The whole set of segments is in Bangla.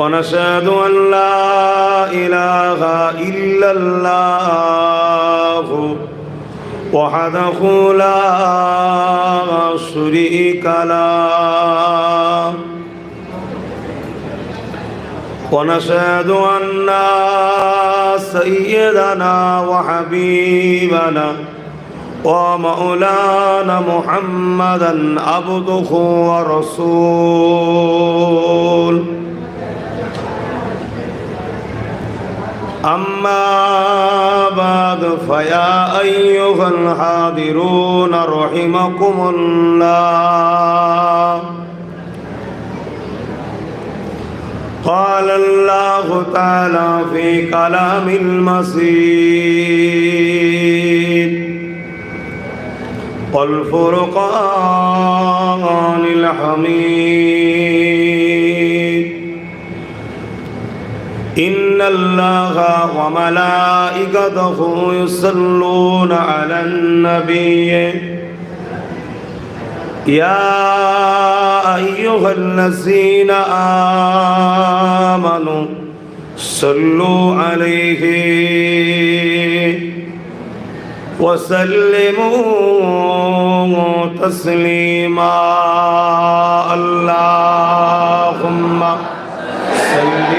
ونشهد أن لا إله إلا الله وحده لا شريك له ونشهد أن سيدنا وحبيبنا ومولانا محمدا عبده ورسوله أما بعد فيا أيها الحاضرون رحمكم الله قال الله تعالى في كلام المجيد والفرقان الحميد إن الله وملائكته يصلون على النبي يا أيها الذين آمنوا صلوا عليه وسلموا تسليما اللهم صل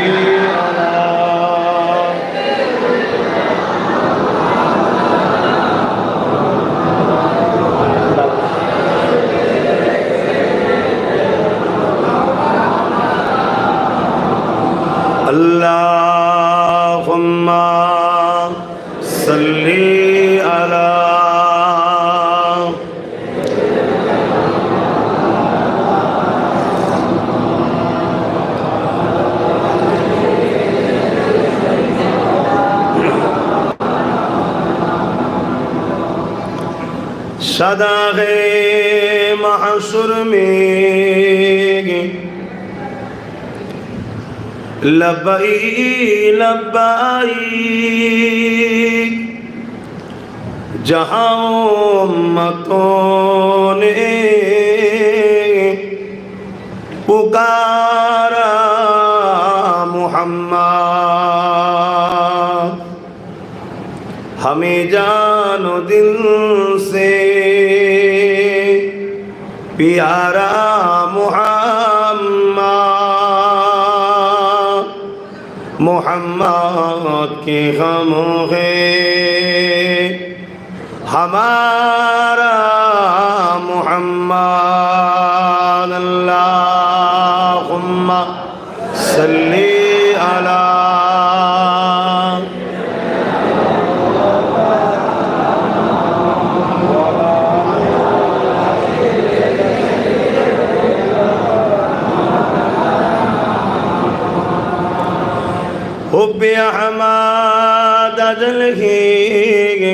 اللهم صل على شداغ محشر میں لبائی لبائی جہاں امتوں نے پکارا محمد ہمیں جان و دل سے پیارا محمد کے غم ہے ہمارا محمد اللہم صلی علی حب احمد اجل ہی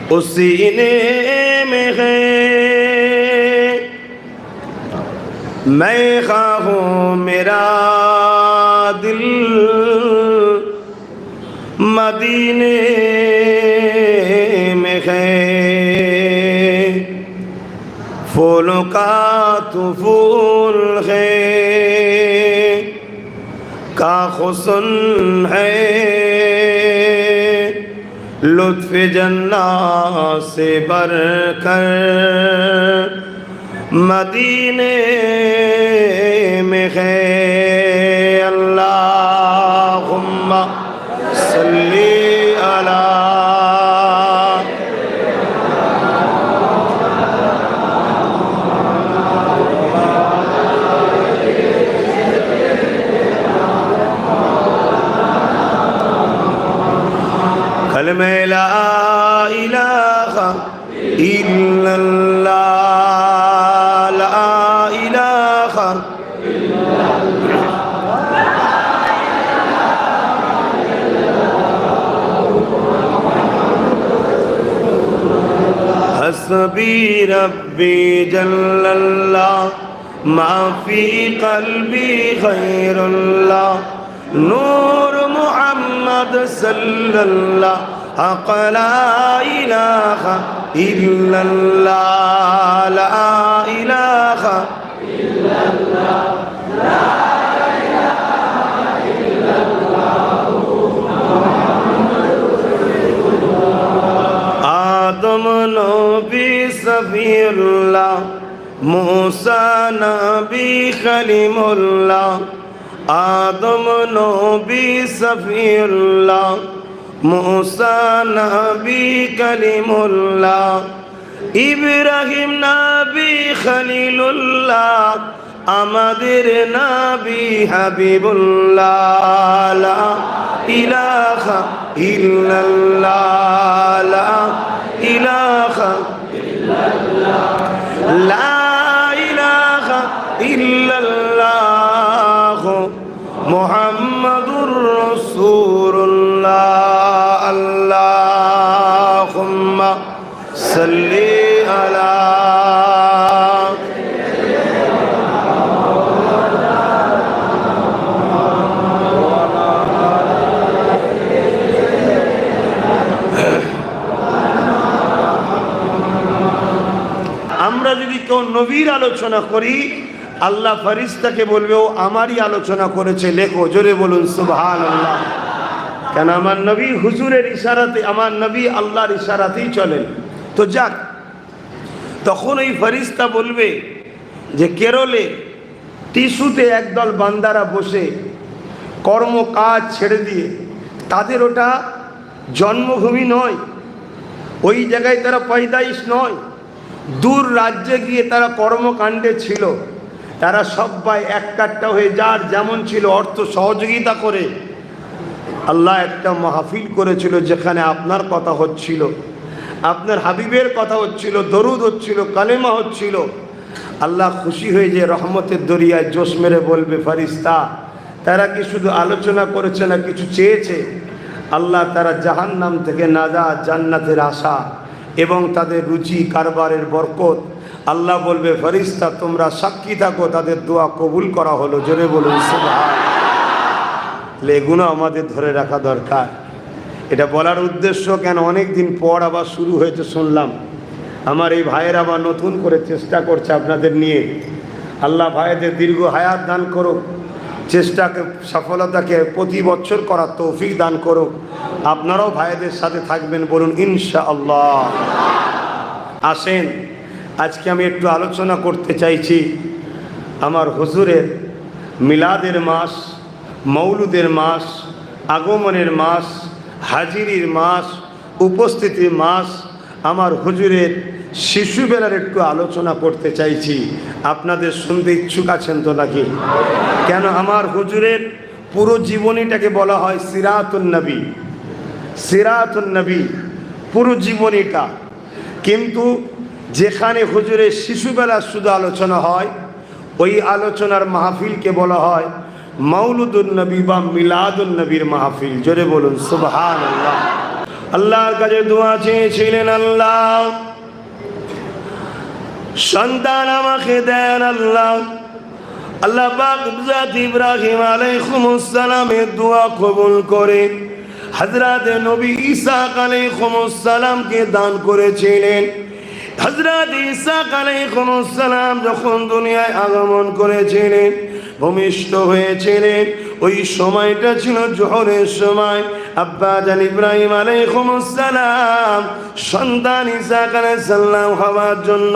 اس سینے میں ہے میں خواہوں میرا دل مدینے میں ہے پھولوں کا تو پھول ہے کا حسن ہے لطف جنات سے بڑھ کر مدینے میں ہے اللہم صلی علی کلمہ لا الہ الا اللہ لا الہ حسبی ربی جل اللہ ما فی قلبی خیر اللہ نور محمد صلی اللہ حق لا الہ الا اللہ لا الہ الا اللہ সফিউল্লাহ, মুসা নবী খলিমুল্লাহ, আদম নবী সফিউল্লাহ, মুসা নবী কলিমুল্লাহ, ইব্রাহিম নবী খলিলুল্লাহ, আমাদের নবী হাবিবুল্লাহ। লা ইলাহা ইল্লাল্লাহ, লা ইলাহা ইল্লাল্লাহ, লা ইলাহা ইল্লাল্লাহ, মুহাম্মাদুর রাসূলুল্লাহ। আল্লাহুম্মা সাল্লি আলা। আমরা যদি কেউ নবীর আলোচনা করি, আল্লাহ ফেরেশতাকে বলবে ও আমারই আলোচনা করেছে, লেখো। জোরে বলুন সুবহানাল্লাহ। কেন আমার নবী হুজুরের ইশারাতে, আমার নবী আল্লাহর ইশারাতেই চলেন। তো যাক, তখন ওই ফেরেশতা বলবে যে কেরলে টিস্যুতে একদল বান্দারা বসে কর্ম কাজ ছেড়ে দিয়ে, তাদের ওটা জন্মভূমি নয়, ওই জায়গায় তারা পয়দাইশ নয়, দূর রাজ্যে গিয়ে তারা কর্মকাণ্ডে ছিল। তারা সবাই এক কাট্টা হয়ে যার যেমন ছিল অর্থ সহযোগিতা করে আল্লাহ একটা মাহফিল করেছিল, যেখানে আপনার কথা হচ্ছিল, আপনার হাবিবের কথা হচ্ছিল, দরুদ হচ্ছিল, কালেমা হচ্ছিল। আল্লাহ খুশি হয়ে যে রহমতের দরিয়ায় জোশ মেরে বলবে, ফেরেশতা তারা কি শুধু আলোচনা করেছে না কিছু চেয়েছে? আল্লাহ তারা জাহান্নাম থেকে নাজাত, জান্নাতের আশা এবং তাদের রুচি কারবারের বরকত, আল্লাহ বলবে ফেরেশতা তোমরা সাক্ষী থাকো, তাদের দোয়া কবুল করা হলো। জোরে বলুন সুবহানাল্লাহ। এগুলো আমাদের ধরে রাখা দরকার। এটা বলার উদ্দেশ্য কেন, অনেক দিন পর আবার শুরু হয়েছে শুনলাম। আমার এই ভাইয়ের আবার নতুন করে চেষ্টা করছে আপনাদের নিয়ে। আল্লাহ ভাইদের দীর্ঘ হায়াত দান করুক, চেষ্টাকে সফলতাকে প্রতি বছর করার তৌফিক দান করুক। আপনারাও ভাইদের সাথে থাকবেন, বলুন ইনশাআল্লাহ। আসেন, আজকে আমি একটু আলোচনা করতে চাইছি আমার হুজুরের মিলাদের মাস, মৌলুদের মাস, আগমনের মাস, হাজিরির মাস, উপস্থিতির মাস, আমার হুজুরের শিশুবেলার একটু আলোচনা করতে চাইছি। আপনাদের শুনতে ইচ্ছুক আছেন তো নাকি? কেন আমার হুজুরের পুরো জীবনীটাকে বলা হয় সিরাতুন নবী। সিরাতুন নবী পুরো জীবনীটা, কিন্তু যেখানে হুজুরের শিশুবেলার শুধু আলোচনা হয়, ওই আলোচনার মাহফিলকে বলা হয় মৌলুদুন নবী বা মিলাদুন নবীর মাহফিল। জোরে বলুন সুবহানাল্লাহ। আল্লাহর কাছে দোয়া চেয়েছিলেন, আল্লাহ সন্তান আমাকে দেন। আল্লাহ পাক হযরত ইব্রাহিম আলাইহিস সালামের দোয়া কবুল করে হযরত নবী ঈসা আলাইহিস সালামকে দান করেছিলেন। হযরত ঈসা আলাইহিস সালাম যখন দুনিয়ায় আগমন করেছিলেন, ভূমিষ্ঠ হয়েছিলেন, ওই সময়টা ছিল জোহরের সময়। আব্বা জান ইব্রাহিম আলাইহিস সালাম সন্তান ঈসা আলাইহিস সালাম হওয়ার জন্য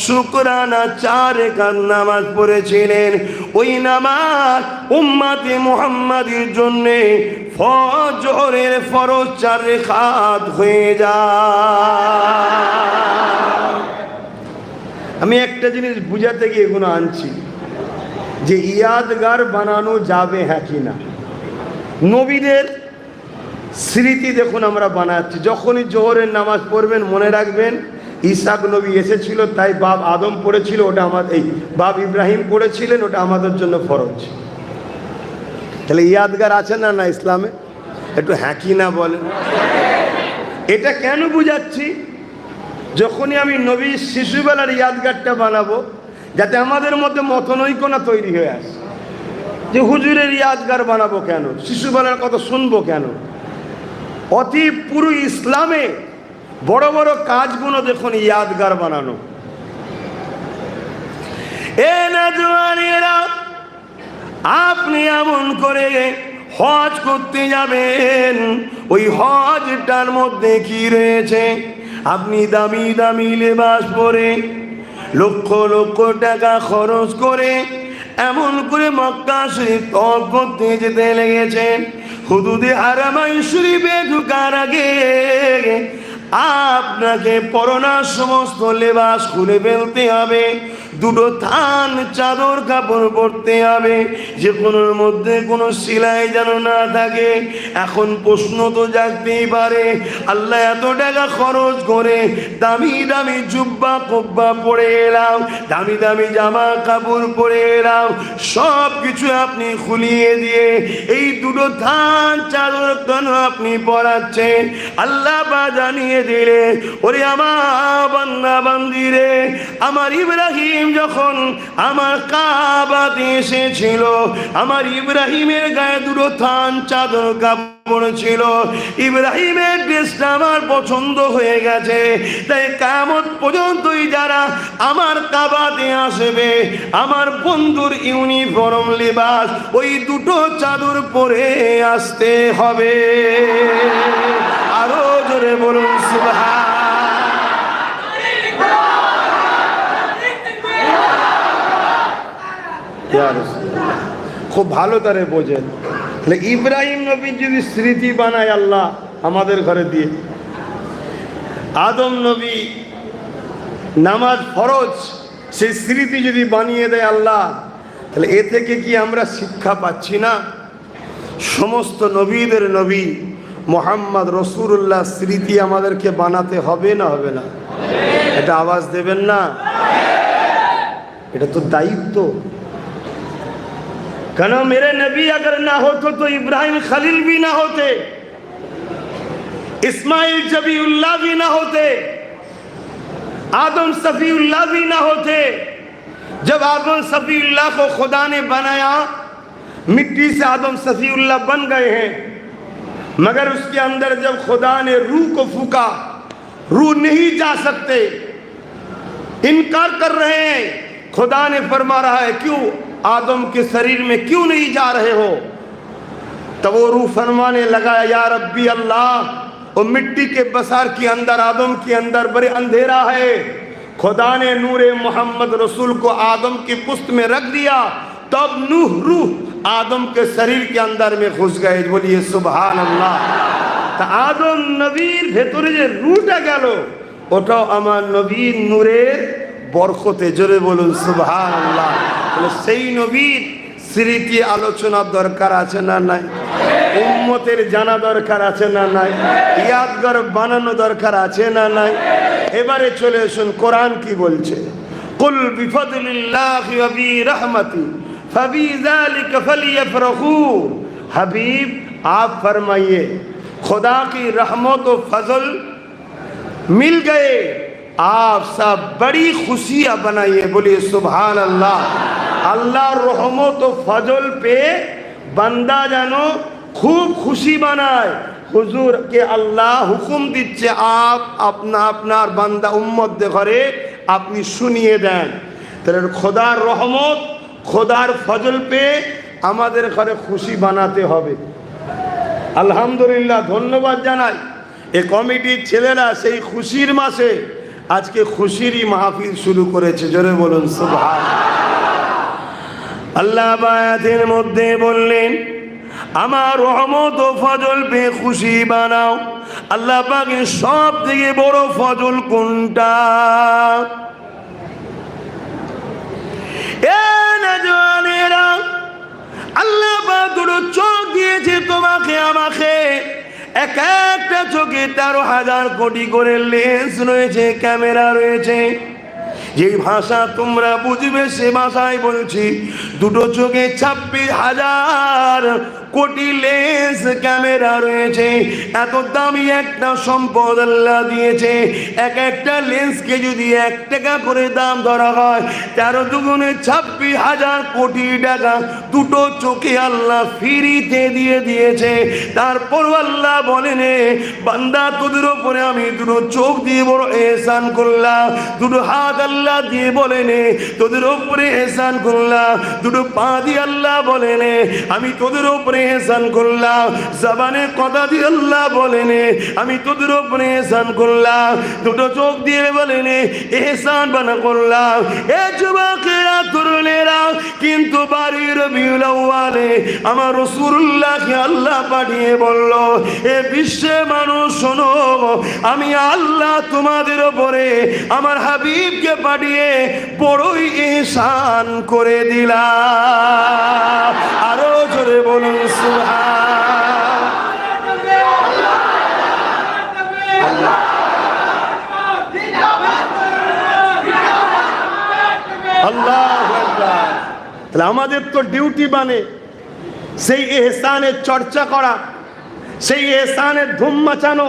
শুকরানা 4 রাকাত নামাজ পড়েছিলেন। ওই নামাজ উম্মতে মুহাম্মাদের জন্য ফজরের ফরজ 4 রাকাত হয়ে যায়। আমি একটা জিনিস বুঝাতে গিয়ে এগুলো আনছি যে ইয়াদগার বানানো যাবে হ্যাঁ কি না। নবীদের স্মৃতি দেখুন আমরা বানাচ্ছি। যখনই জোহরের নামাজ পড়বেন মনে রাখবেন ইসাক নবী এসেছিল, তাই বাপ আদম পড়েছিল, ওটা আমাদের, এই বাপ ইব্রাহিম পড়েছিলেন, ওটা আমাদের জন্য ফরজ। তাহলে ইয়াদগার আছে না না ইসলামে? একটু হ্যাঁ কি না বলেন। এটা কেন বুঝাচ্ছি, যখনই আমি নবীর শিশুবেলার ইয়াদগারটা বানাবো, যাতে আমাদের মধ্যে মতনৈক্য তৈরি হয়ে আসে যে হুজুরের ইয়াদগার বানাবো কেন, শিশুবেলার কথা শুনবো কেন। অতি পুরো ইসলামে বড় বড় কাজগুলো দেখুন ইয়াদগার বানানো। এ নওজওয়ানেরা, আপনি এমন করে হজ করতে যাবেন, ওই হজটার মধ্যে কি রয়েছে? আপনি দামি দামি লেবাস পরে লক্ষ লক্ষ টাকা খরচ করে এমন করে মক্কা শরীফ তওয়াফ করতে যেতে লেগেছেন। হুদুদে হারামাইন শরীফে ঢোকার আগে আপনাকে পরনার সমস্ত লেবাস খুলে ফেলতে হবে, দুটো থান চাদর কাপড় পরতে হবে, যে কোনোর মধ্যে কোনো সেলাই যেন না থাকে। এখন প্রশ্ন তো জাগতেই পারে, আল্লাহ এত টাকা খরচ করে দামি দামি জুব্বা কব্বা পরে এলাম, দামি দামি জামা কাপড় পরে এলাম, সব কিছু আপনি খুলিয়ে দিয়ে এই দুটো থান চাদর কেন আপনি পরাচ্ছেন? আল্লাহ বা জানিয়ে দিলে, ওরে আমার বান্দা বান্দি রে, আমার ইব্রাহিম যখন আমার কাবাতে এসেছিল, আমার ইব্রাহিমের গায়ে দুটো থান চাদর কাপড় ছিল, ইব্রাহিমের ড্রেসটা আমার পছন্দ হয়ে গেছে, তাই কিয়ামত পর্যন্তই যারা আমার কাবাতে আসবে আমার বন্ধুর ইউনিফর্ম লেবাস ওই দুটো চাদর পরে আসতে হবে। আরো জোরে বলুন সুবহান। খুব ভালো করে বোঝেন, ইব্রাহিম নবী যদি স্মৃতি বানায় আল্লাহ আমাদের ঘরে দিয়ে, আদম নবী নামাজ ফরজ সেই স্মৃতি যদি বানিয়ে দেয় আল্লাহ, তাহলে এ থেকে কি আমরা শিক্ষা পাচ্ছি না? সমস্ত নবীদের নবী মোহাম্মদ রসুল্লাহ স্মৃতি আমাদেরকে বানাতে হবে না হবে না? এটা আওয়াজ দেবেন না? এটা তো দায়িত্ব। কেন मेरे नबी अगर ना होते तो इब्राहिम खलील भी ना होते, इस्माइल जबीउल्लाह भी ना होते, आदम सफीउल्लाह भी ना होते। जब आदम सफीउल्लाह को खुदा ने बनाया, मिट्टी से आदम सफीउल्लाह बन गए हैं, मगर उसके अंदर जब खुदा ने रूह को फूका, रूह नहीं जा सकते, इनकार कर रहे हैं। खुदा ने फरमा रहा है क्यों आदम के शरीर में क्यों नहीं जा रहे हो? तब वो रूह फरमाने लगा या रब्बी अल्लाह, वो मिट्टी के बसार के अंदर आदम के अंदर बड़े अंधेरा है। खुदा ने नूरे मोहम्मद रसूल को आदम की पुस्त में रख दिया, तब नूह रूह आदम के शरीर के अंदर में घुस गए। बोलिए सुभान अल्लाह। ता आदम नबीर भेतरे जे रूहटा गेल ওটাও আমার নবীর নূরের বরকতে। জোরে বলুন সুবহানাল্লাহ। তাহলে সেই নবীর স্মৃতি আলোচনার দরকার আছে না নাই? উম্মতের জানা দরকার আছে না নাই? ইয়াদগার বানানো দরকার আছে না নাই? এবারে চলে আসুন কোরআন কি বলছে। কুল বিফদলিল্লাহি ওয়া বিরহমাতি ফাবিযালিকা ফালিয়াফরাহু। हबीब आप फरमाइए खुदा की रहमत और फजल मिल गए, आप सब बड़ी खुशियां बनाइए। बोलिए सुभान अल्लाह। अल्लाह रहमत और फजल पे बंदा जानो खूब खुशी बनाए। हुजूर के अल्लाह हुकुम दिच्छे आप अपना अपनार बंदा उम्मत दे घरे अपनी सुनिए दें। तेरे खुदार रहमत खुदार फजल पे আমাদের ঘরে খুশি বানাতে হবে। আলহামদুলিল্লাহ, ধন্যবাদ জানাই এই কমিটির ছেলেরা সেই খুশির মাসে আজকে খুশিরই মাহফিল শুরু করেছে। জোরে বলুন সুবহানাল্লাহ। আল্লাহ আয়াতের মধ্যে বললেন আমার রহমত ও ফজল পেয়ে খুশি বানাও। আল্লাহ পাকের সব থেকে বড় ফজল কোনটা? এ নওজওয়ানেরা, আল্লাহ পাক দুটো চোখ দিয়েছে তোমাকে আমাকে। এক একটা চোখে 13,000 কোটি করে লেন্স রয়েছে, ক্যামেরা রয়েছে। যেই ভাষা তোমরা বুঝবে সে ভাষায় বলছি। দুটো চোখে 26,000 কোটি লেন্স ক্যামেরা রয়েছে। এত দামি একটা সম্পদ আল্লাহ দিয়েছে। এক একটা লেন্সকে যদি 1 টাকা করে দাম ধরা হয়, 13 দুগুণে 26,000 কোটি টাকা দুটো চোখে আল্লাহ ফ্রিতে দিয়ে দিয়েছে। তারপর আল্লাহ বলেন বান্দা তোদের উপরে আমি দুটো চোখ দিয়ে বড় এহসান করলাম। দুটো হাত আল্লাহ দিয়ে বলেন তোদের উপরে এহসান করলাম। দুটো দুটো পা দিয়ে আল্লাহ বলেন আমি তোদের উপরে এহসান করলাম, জবানে কথা দিয়ে আল্লাহ বলেন আমি তোদের উপরে এহসান করলাম, দুটো চোখ দিয়ে বলেন এহসান বানা করলাম। এ যুবকেরা তরুণেরা, কিন্তু বাড়ির রবিউল আউয়ালে আমার রাসূলুল্লাহকে আল্লাহ পাঠিয়ে বলল, এ বিশ্বে মানুষ শোনো, আমি আল্লাহ তোমাদের উপরে আমার হাবিবকে পাঠিয়ে বড়ই ইহসান করে দিলাম। আরো জোরে বলুন সুবহানাল্লাহ। আল্লাহু আকবার। তাহলে আমাদের তো ডিউটি মানে সেই ইহসানের চর্চা করা, সেই ইহসানের ধুম মাচানো,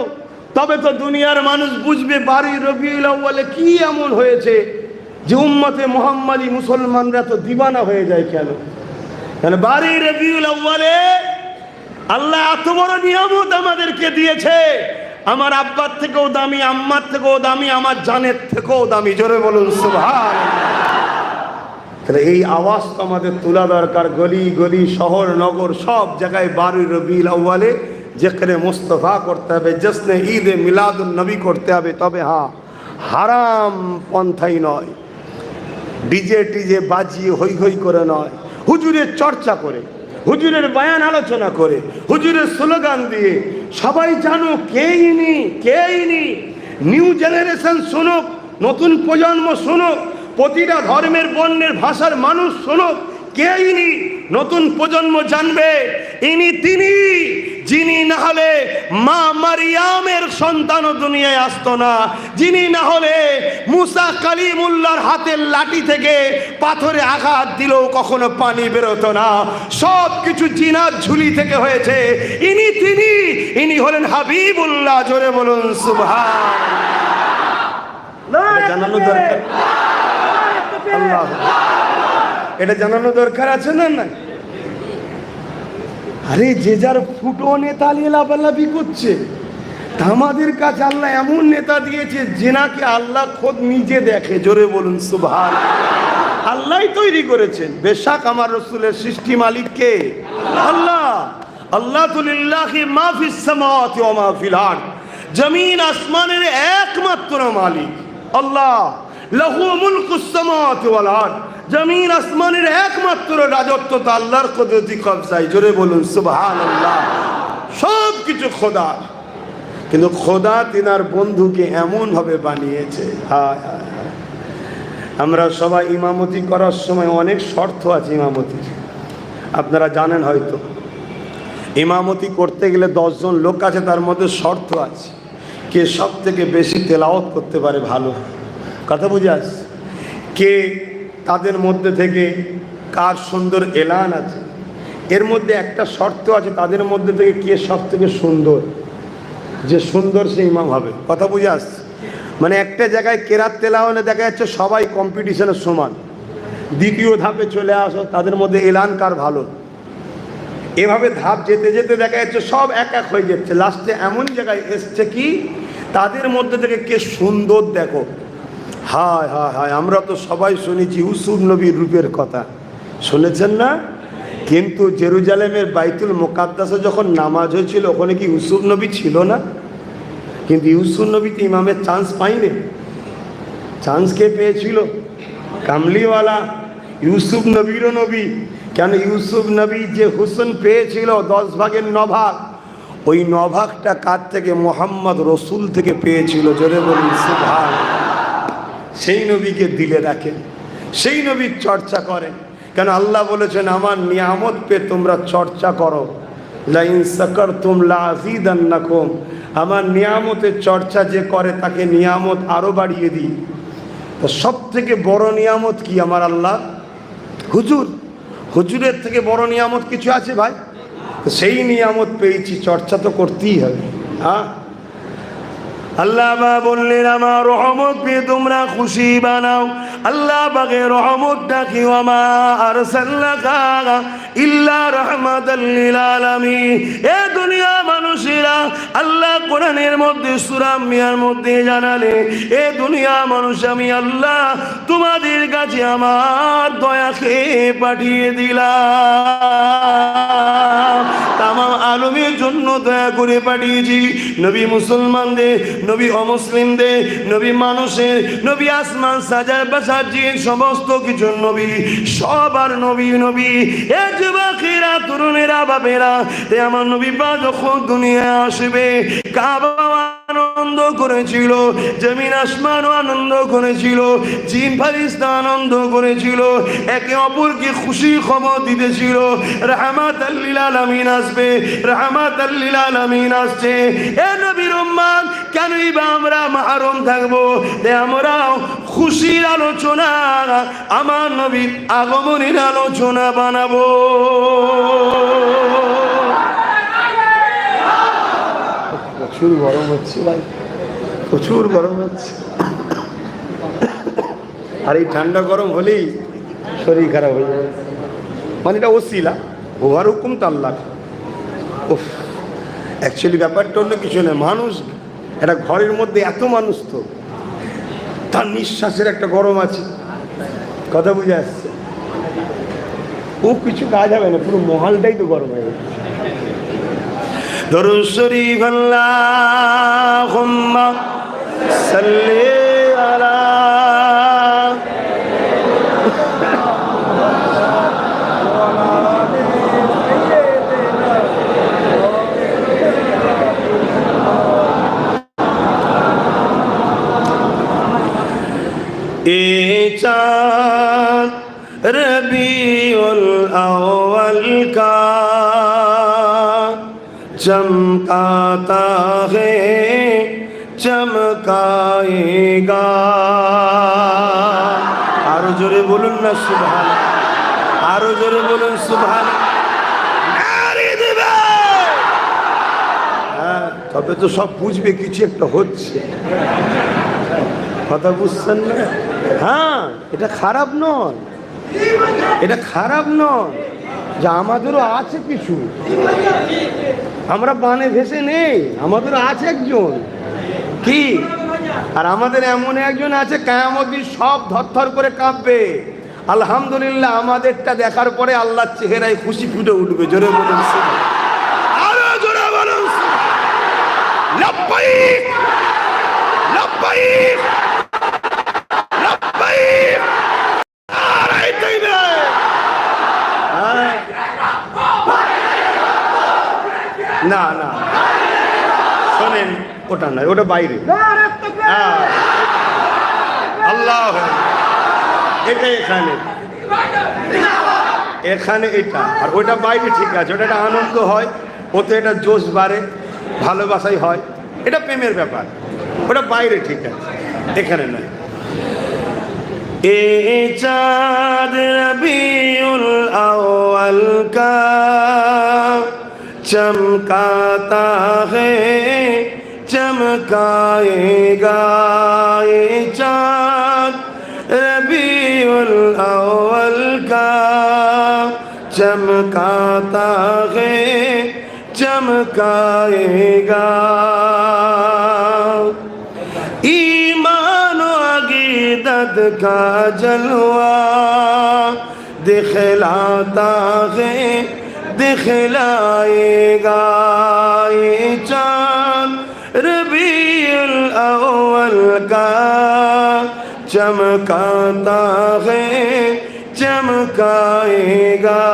তবে তো দুনিয়ার মানুষ বুঝবে বাড়ি রবিউল আউয়ালে কি এমন হয়েছে যে উম্মতে মুহাম্মাদি মুসলমানরা তো দিবানা হয়ে যায়। কেন? কারণ বাড়ি রবিউল আউয়ালে আল্লাহ এত বড় নিয়ামত আমাদেরকে দিয়েছে। আমার আব্বার থেকেও দামি, আম্মার থেকেও দামি, আমার জানের থেকেও দামি। জোরে বলুন সুবহানাল্লাহ। তাহলে এই আওয়াজ তো আমাদের তোলা দরকার। গলি গলি, শহর নগর, সব জায়গায় বারোই রবিউল আউয়ালে যেখানে মুস্তফা করতে হবে, জশ্নে ঈদে মিলাদুন নবী করতে হবে। তবে হ্যাঁ, হারাম পন্থাই নয়, ডিজে টিজে বাজিয়ে হই হই করে নয়, হুজুরের চর্চা করে, হুজুরের বয়ান আলোচনা করে, হুজুরের স্লোগান দিয়ে সবাই জানুক কে ইনি। নিউ জেনারেশন শুনুক, নতুন প্রজন্ম শুনুক, প্রতিটা ধর্মের বর্ণের ভাষার মানুষ শুনুক কে ইনি। নতুন প্রজন্ম জানবে ইনি তিনি, যিনি না হলে মা মারিয়ামের সন্তানও দুনিয়ায় আসতো না, যিনি না হলে মুসা কালিমুল্লাহর হাতের লাঠি থেকে পাথরে আঘাত দিলেও কখনো পানি বেরোতো না। সব কিছু জিনার ঝুলি থেকে হয়েছে। ইনি তিনি, ইনি হলেন হাবিবুল্লাহ। জোরে বলুন সুবহানাল্লাহ। জানানো দরকার, আল্লাহ এটা জানানো দরকার আছে না? না, আরে যে যার ফুটো নেতা নিয়ে লাফালাফি করছে, তা আমাদের কাছে আল্লাহ এমন নেতা দিয়েছে যেনাকে আল্লাহ খোদ নিজে দেখে। জোরে বলুন সুবহানাল্লাহ। আল্লাহই তৈরি করেছেন। বেশক আমার রাসূলের সৃষ্টি মালিক কে? আল্লাহ। আল্লাহ লিল্লাহি মা ফিস সামাওয়াতি ওয়া মা ফিল আরদ। জমিন আসমানের একমাত্র মালিক আল্লাহ। লাহু মুলকুস সামাওয়াতি ওয়াল আরদ। জমিন আসমানের একমাত্র রাজত্ব তো আল্লাহর কুদরতি কবজায়। জোরে বলুন সুবহানাল্লাহ। সব কিছু খোদা, কিন্তু খোদা তিনার বন্ধুকে এমন ভাবে বানিয়েছে। হায় হায়, আমরা সবাই ইমামতি করার সময় অনেক শর্ত আছে ইমামতির, আপনারা জানেন হয়তো। ইমামতি করতে গেলে 10 জন লোক আছে, তার মধ্যে শর্ত আছে কে সব থেকে বেশি তেলাওয়াত করতে পারে ভালো। কথা বুঝে আসছে? কে তাদের মধ্যে থেকে কার সুন্দর এলান আছে। এর মধ্যে একটা শর্ত আছে, তাদের মধ্যে থেকে কে সব থেকে সুন্দর, যে সুন্দর সে ইমাম হবে। কথা বুঝে আসছে? মানে একটা জায়গায় কেরাত তেলাওয়াতে দেখা যাচ্ছে সবাই কম্পিটিশনের সমান, দ্বিতীয় ধাপে চলে আসো তাদের মধ্যে এলান কার ভালো। এভাবে ধাপ যেতে যেতে দেখা যাচ্ছে সব এক এক হয়ে যাচ্ছে। লাস্টে এমন জায়গায় এসছে কি তাদের মধ্যে থেকে কে সুন্দর দেখো। হায় হায় হায়, আমরা তো সবাই শুনেছি ইউসুফ নবীর রূপের কথা, শুনেছেন না? কিন্তু জেরুজালেমের বাইতুল মুকাদ্দাসে যখন নামাজ হয়েছিল ওখানে কি ইউসুফ নবী ছিল না? কিন্তু ইউসুফ নবী তো ইমামের চান্স পাইনি। চান্স কে পেয়েছিল? কামলিওয়ালা ইউসুফ নবীরও নবী। কেন? ইউসুফ নবী যে হুসন পেয়েছিল 10 ভাগের 9 ভাগ, ওই 9 ভাগটা কার থেকে? মোহাম্মদ রসুল থেকে পেয়েছিল। জোরে বলুন সুবহানাল্লাহ। সেই নবীকে দিলে রাখেন, সেই নবীর চর্চা করেন। কেন? আল্লাহ বলেছেন আমার নিয়ামত পে তোমরা চর্চা করো, লাইন শাকারতুম লাযীদান্নাকুম। আমার নিয়ামতের চর্চা যে করে তাকে নিয়ামত আরো বাড়িয়ে দিই। তো সব থেকে বড় নিয়ামত কি আমার আল্লাহ? হুজুর। হুজুরের থেকে বড় নিয়ামত কিছু আছে ভাই? তো সেই নিয়ামত পেয়েছি, চর্চা তো করতেই হবে। হ্যাঁ, আল্লাহ বললেন আমার রহমত পেয়ে তোমরা খুশি বানাও। আল্লাহ পাকে রহমত ডাকি, ওয়া মা আরসালনাকা ইল্লা রাহমাতাল লিল আলামিন। এ দুনিয়া মানুষ মানুষেরা আল্লাহ কোরআনের মধ্যে সূরা আম্বিয়ার মধ্যে জানালে, এ দুনিয়া মানুষ আমি আল্লাহ তোমাদের কাছে আমার দয়াকে পাঠিয়ে দিলাম। তামাম আলমের জন্য দয়া করে পাঠিয়েছি। নবী মুসলমানদের, নবী অমুসলিমদের, নবী মানুষের, নবী আসমান সাজার বাসার যে সমস্ত কিছু নবী, সবার নবী নবী। এ যুবকেরা, তরুণেরা, বাবেরা, এ আমার নবী পা যখন দুনিয়ায় আসবে, কাবা আনন্দ করেছিল, জমিন আসমানও আনন্দ করেছিল, জিন ফারিস্তা আনন্দ করেছিল, একে অপরকে খুশি খবর দিতেছিল, রাহমাতাল লিল আলামিন আসবে, রাহমাতাল লিল আলামিন আসছে। এ নবীর উম্মত, কেনই বা আমরা মাহরুম থাকবো? আমরাও খুশির আলোচনা, আমার নবীর আগমনের আলোচনা বানাবো। প্রচুর গরম হচ্ছে ভাই, প্রচুর গরম হচ্ছে। আর এই ঠান্ডা গরম হলেই শরীর খারাপ হয়ে যাবে। মানে এটা ওসিলা, ওয়ার হুকুম তো আল্লাহ। উফ, অ্যাকচুয়ালি ব্যাপারটা অন্য কিছু নয়। মানুষ, একটা ঘরের মধ্যে এত মানুষ, তো তার নিঃশ্বাসের একটা গরম আছে। কথা বুঝে আসছে? ও কিছু কাজ হবে না, পুরো মহলটাই তো গরম হয়ে যাবে। দরুদ শরীফ আল্লাহুম্মা সাল্লি আলা ए चाँद रबीउल अव्वल का चमकाता है, चमकाएगा। आरो जोरे बोलून ना सुभान, आरो जोरे बोलून सुभान। তবে তো সব বুঝবে কিছু একটা হচ্ছে। কথা বুঝছেন না? হ্যাঁ, এটা খারাপ নয়, এটা খারাপ নয় যে আমাদেরও আছে কিছু, আমরা বানে ভেসে নেই, আমাদেরও আছে একজন কি, আর আমাদের এমন একজন আছে কিয়ামত দিন সব থরথর করে কাঁপবে। আলহামদুলিল্লাহ, আমাদেরটা দেখার পরে আল্লাহর চেহারায় খুশি ফুটে উঠবে। জোরে বলুন, আরো জোরে বলুন, লব্বাইক লব্বাইক লব্বাইক। না না, শোনেন, ওটা নয়, ওটা বাইরে। আল্লাহ, এটা এখানে, এখানে এটা, আর ওটা বাইরে। ঠিক আছে, ওটা একটা আনন্দ হয়, ওতে এটা জোশ বাড়ে, ভালোবাসাই হয়, এটা প্রেমের ব্যাপার। ওটা বাইরে, ঠিক আছে, এখানে নয়। এ চাঁদ রবিউল আউয়াল কা चमकाता है, चमकाएगा। ये चाँद रबीउल अव्वल का चमकाता है, चमकाएगा। ईमान और अक़ीदत का जलवा दिखलाता है, दिखलाएगा। ये चाँद रबीउल अव्वल का चमकाता है, चमकाएगा।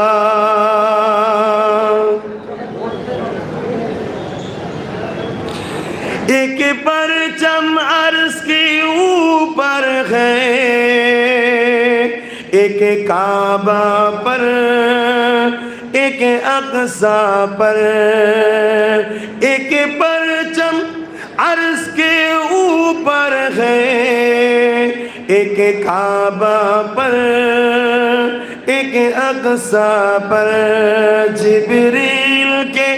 एक परचम अर्श के ऊपर है, एक काबा पर, एक अक़सा पर। एक परचम अर्श के ऊपर है, एक काबा पर, एक अक़सा पर। जिब्रील के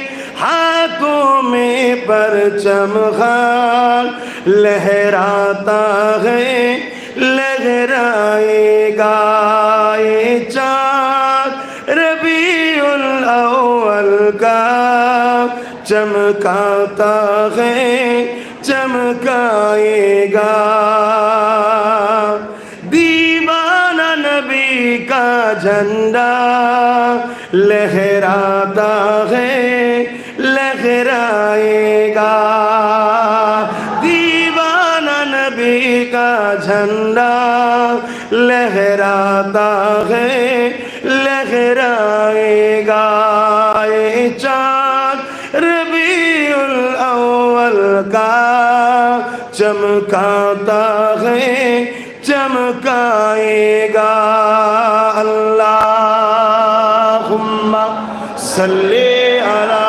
हाथों में परचम खाक लहराता है, लहराएगा। ये चाँद रबीउल अव्वल का चमकाता है चमकाएगा। दीवाना नबी का झंडा लहराता है लहराएगा। दीवाना नबी का झंडा लहराता है लहराएगा। ये चाँद रबीउल अव्वल का चमकाता है चमकाएगा। अल्लाहुम्मा सल्ली अला।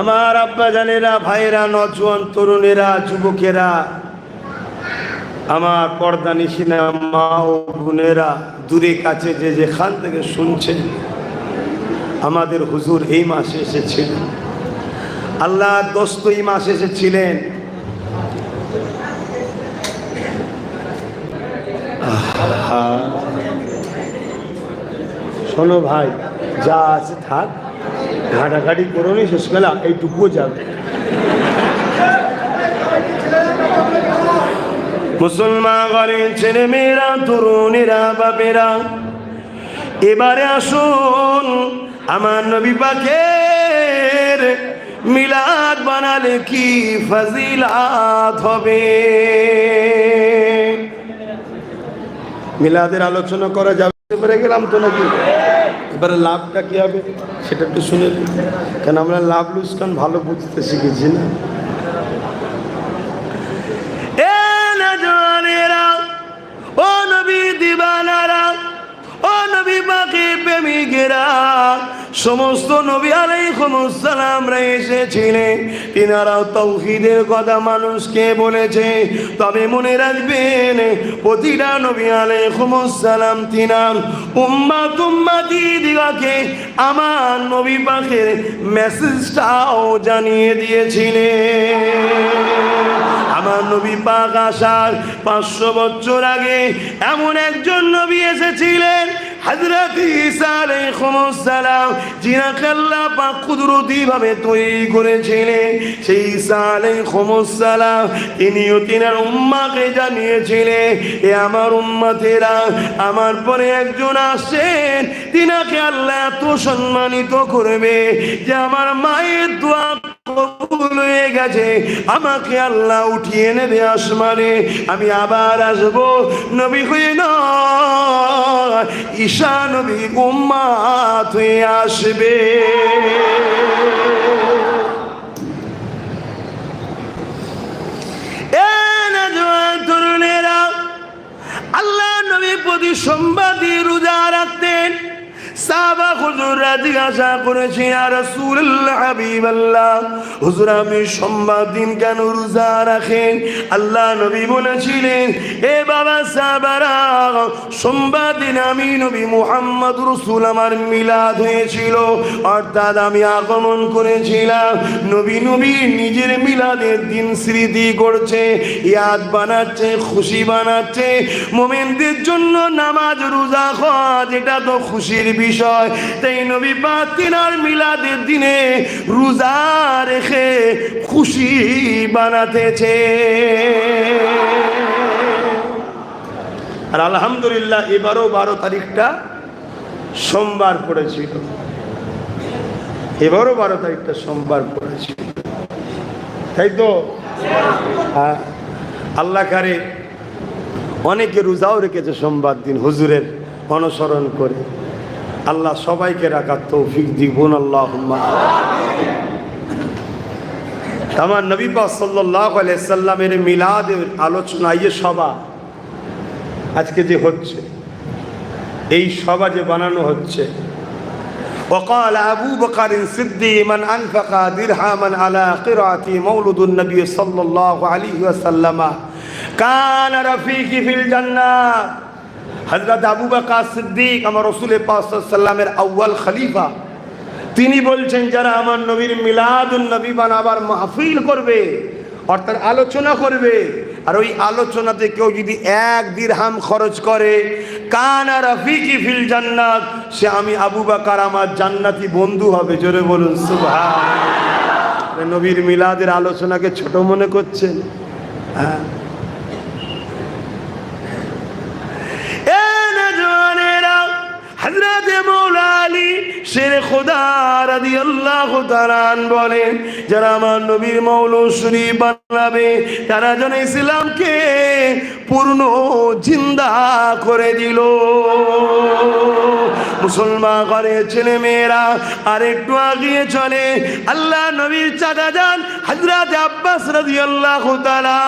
আমার আব্বা জানেরা, ভাইরা, নজওয়ান তরুণেরা, যুবকেরা, আমার পর্দা নিশিনা মা ও বোনেরা, দূরে কাছে যে যেখান থেকে শুনছেন, আমাদের হুজুর এই মাসে এসেছিলেন। আল্লাহ দোস্ত এই মাসে এসেছিলেন। শোনো ভাই, যা আছে থাক, ঘাটাঘাটি করো নি, শেষবেলা এইটুকুও যাবে। মুসলমান ঘরের ছেলে মেয়েরা, তরুণেরা, বাপেরা, এবারে আসুন আমার নবী পাকের মিলাদ বানালে কি ফজিলাত হবে। মিলাদের আলোচনা করা যাবে, এবারে গেলাম তো নাকি, এবারে লাভটা কি হবে সেটা একটু শুনে নিন, কেন আমরা লাভ লুসকান ভালো বুঝতে শিখেছি না। ও নবী দিবানারা, ও নবী পাকে প্রেমিকেরা, সমস্ত নবী আলাইহিস সালামরা এসেছিলেন, তিনারাও তাওহীদের কথা মানুষকে বলেছে। তবে মনে রাখবেন, প্রতিটা নবী আলাইহিস সালাম তিনার উম্মতদিগকে আমার নবী পাকের মেসেজটাও জানিয়ে দিয়েছিলেন। আমার নবী পাক আসার 500 বছর আগে এমন একজন নবী এসেছিলেন, হযরত ঈসা আলাইহিস সালাম, যিনাকে আল্লাহ পাক কুদরতি ভাবে তৈরি করেছিলেন। সেই ঈসা আলাইহিস সালাম তিনিও তিনার উম্মতকে জানিয়েছিলেন, এ আমার উম্মতেরা, আমার পরে একজন আসেন, তিনাকে আল্লাহ এত সম্মানিত করবে যে আমার মায়ের দোয়া কবুল হয়ে গেছে, আমাকে আল্লাহ উঠিয়ে নেবে আসমানে, আমি আবার আসবো নবী হয়ে নয়, ঈসা নবী উম্মত হয়ে আসবে। তরুণেরা, আল্লাহ নবী প্রতি সোমবার দিয়ে রোজা রাখতেন। সাহাবা হুজুররা জিজ্ঞাসা করেছে, ইয়া রাসূলুল্লাহ, হাবিবাল্লাহ, হুজুর আপনি সোমবার দিন কেন রোজা রাখেন? আল্লাহ নবী বলেছিলেন, এ বাবা সাহাবারা, সোমবার দিন আমি নবী মুহাম্মদ রাসূল আমার মিলাদ হয়েছিল, অর্থাৎ আমি আগমন করেছিলাম। নবী নিজের মিলাদের দিন স্মৃতি করছে, ইয়াদ বানাচ্ছে, খুশি বানাচ্ছে। মুমিনদের জন্য নামাজ রোজা হজ এটা তো খুশির বিষয়, তাই নবী পাক তিনার মিলাদের দিনে রোজা রেখে খুশি বানাতেছে। আর আলহামদুলিল্লাহ এবারও 12 তারিখটা সোমবার পড়েছিল, এবারও 12 তারিখটা সোমবার পড়েছিল, তাই তো? আল্লাহ কারে অনেকে রোজাও রেখেছে সোমবার দিন হুজুরের অনুসরণ করে। আল্লাহ সবাইকে রাখার তৌফিক দিবুন, আল্লাহুম্মা। আমার নবী পাক সাল্লাল্লাহু আলাইহি সাল্লামের মিলাদের আলোচনা, এই সভা আজকে যে হচ্ছে, এই সভা যে বানানো হচ্ছে, وقال أبو بكر الصديق من أنفق درهما على قراءة مولد النبي صلى الله عليه وسلم كان رفيقي في الجنة। হযরত আবু বকর সিদ্দিক আমার রাসূল পাক সাল্লাল্লাহু আলাইহি ওয়াসাল্লামের আউয়াল খলিফা, তিনি বলছেন যারা আমার নবীর মিলাদুন নবী বানাবার মাহফিল করবে অর্থাৎ আলোচনা করবে, আর ওই আলোচনাতে কেউ যদি 1 দিরহাম খরচ করে, কানা রাফিকি ফিল জান্নাত, সে আমি আবু বকর আমার জান্নাতি বন্ধু হবে। জোরে বলুন সুবহানাল্লাহ। নবীর মিলাদের আলোচনাকে ছোট মনে করছেন? হ্যাঁ, হযরত মওলা আলী শেরে খোদা রাদিয়াল্লাহু তাআলা বলেন, যারা আমার নবীর মওলুদ শরীফ বানাবে তারা যেন ইসলামকে পূর্ণ জিন্দা করে দিল। মুসলমান ঘরের ছেলে মেয়েরা আর একটু আগিয়ে চলে, আল্লাহ নবীর চাচা যান হযরত আব্বাস রাদিয়াল্লাহু তাআলা,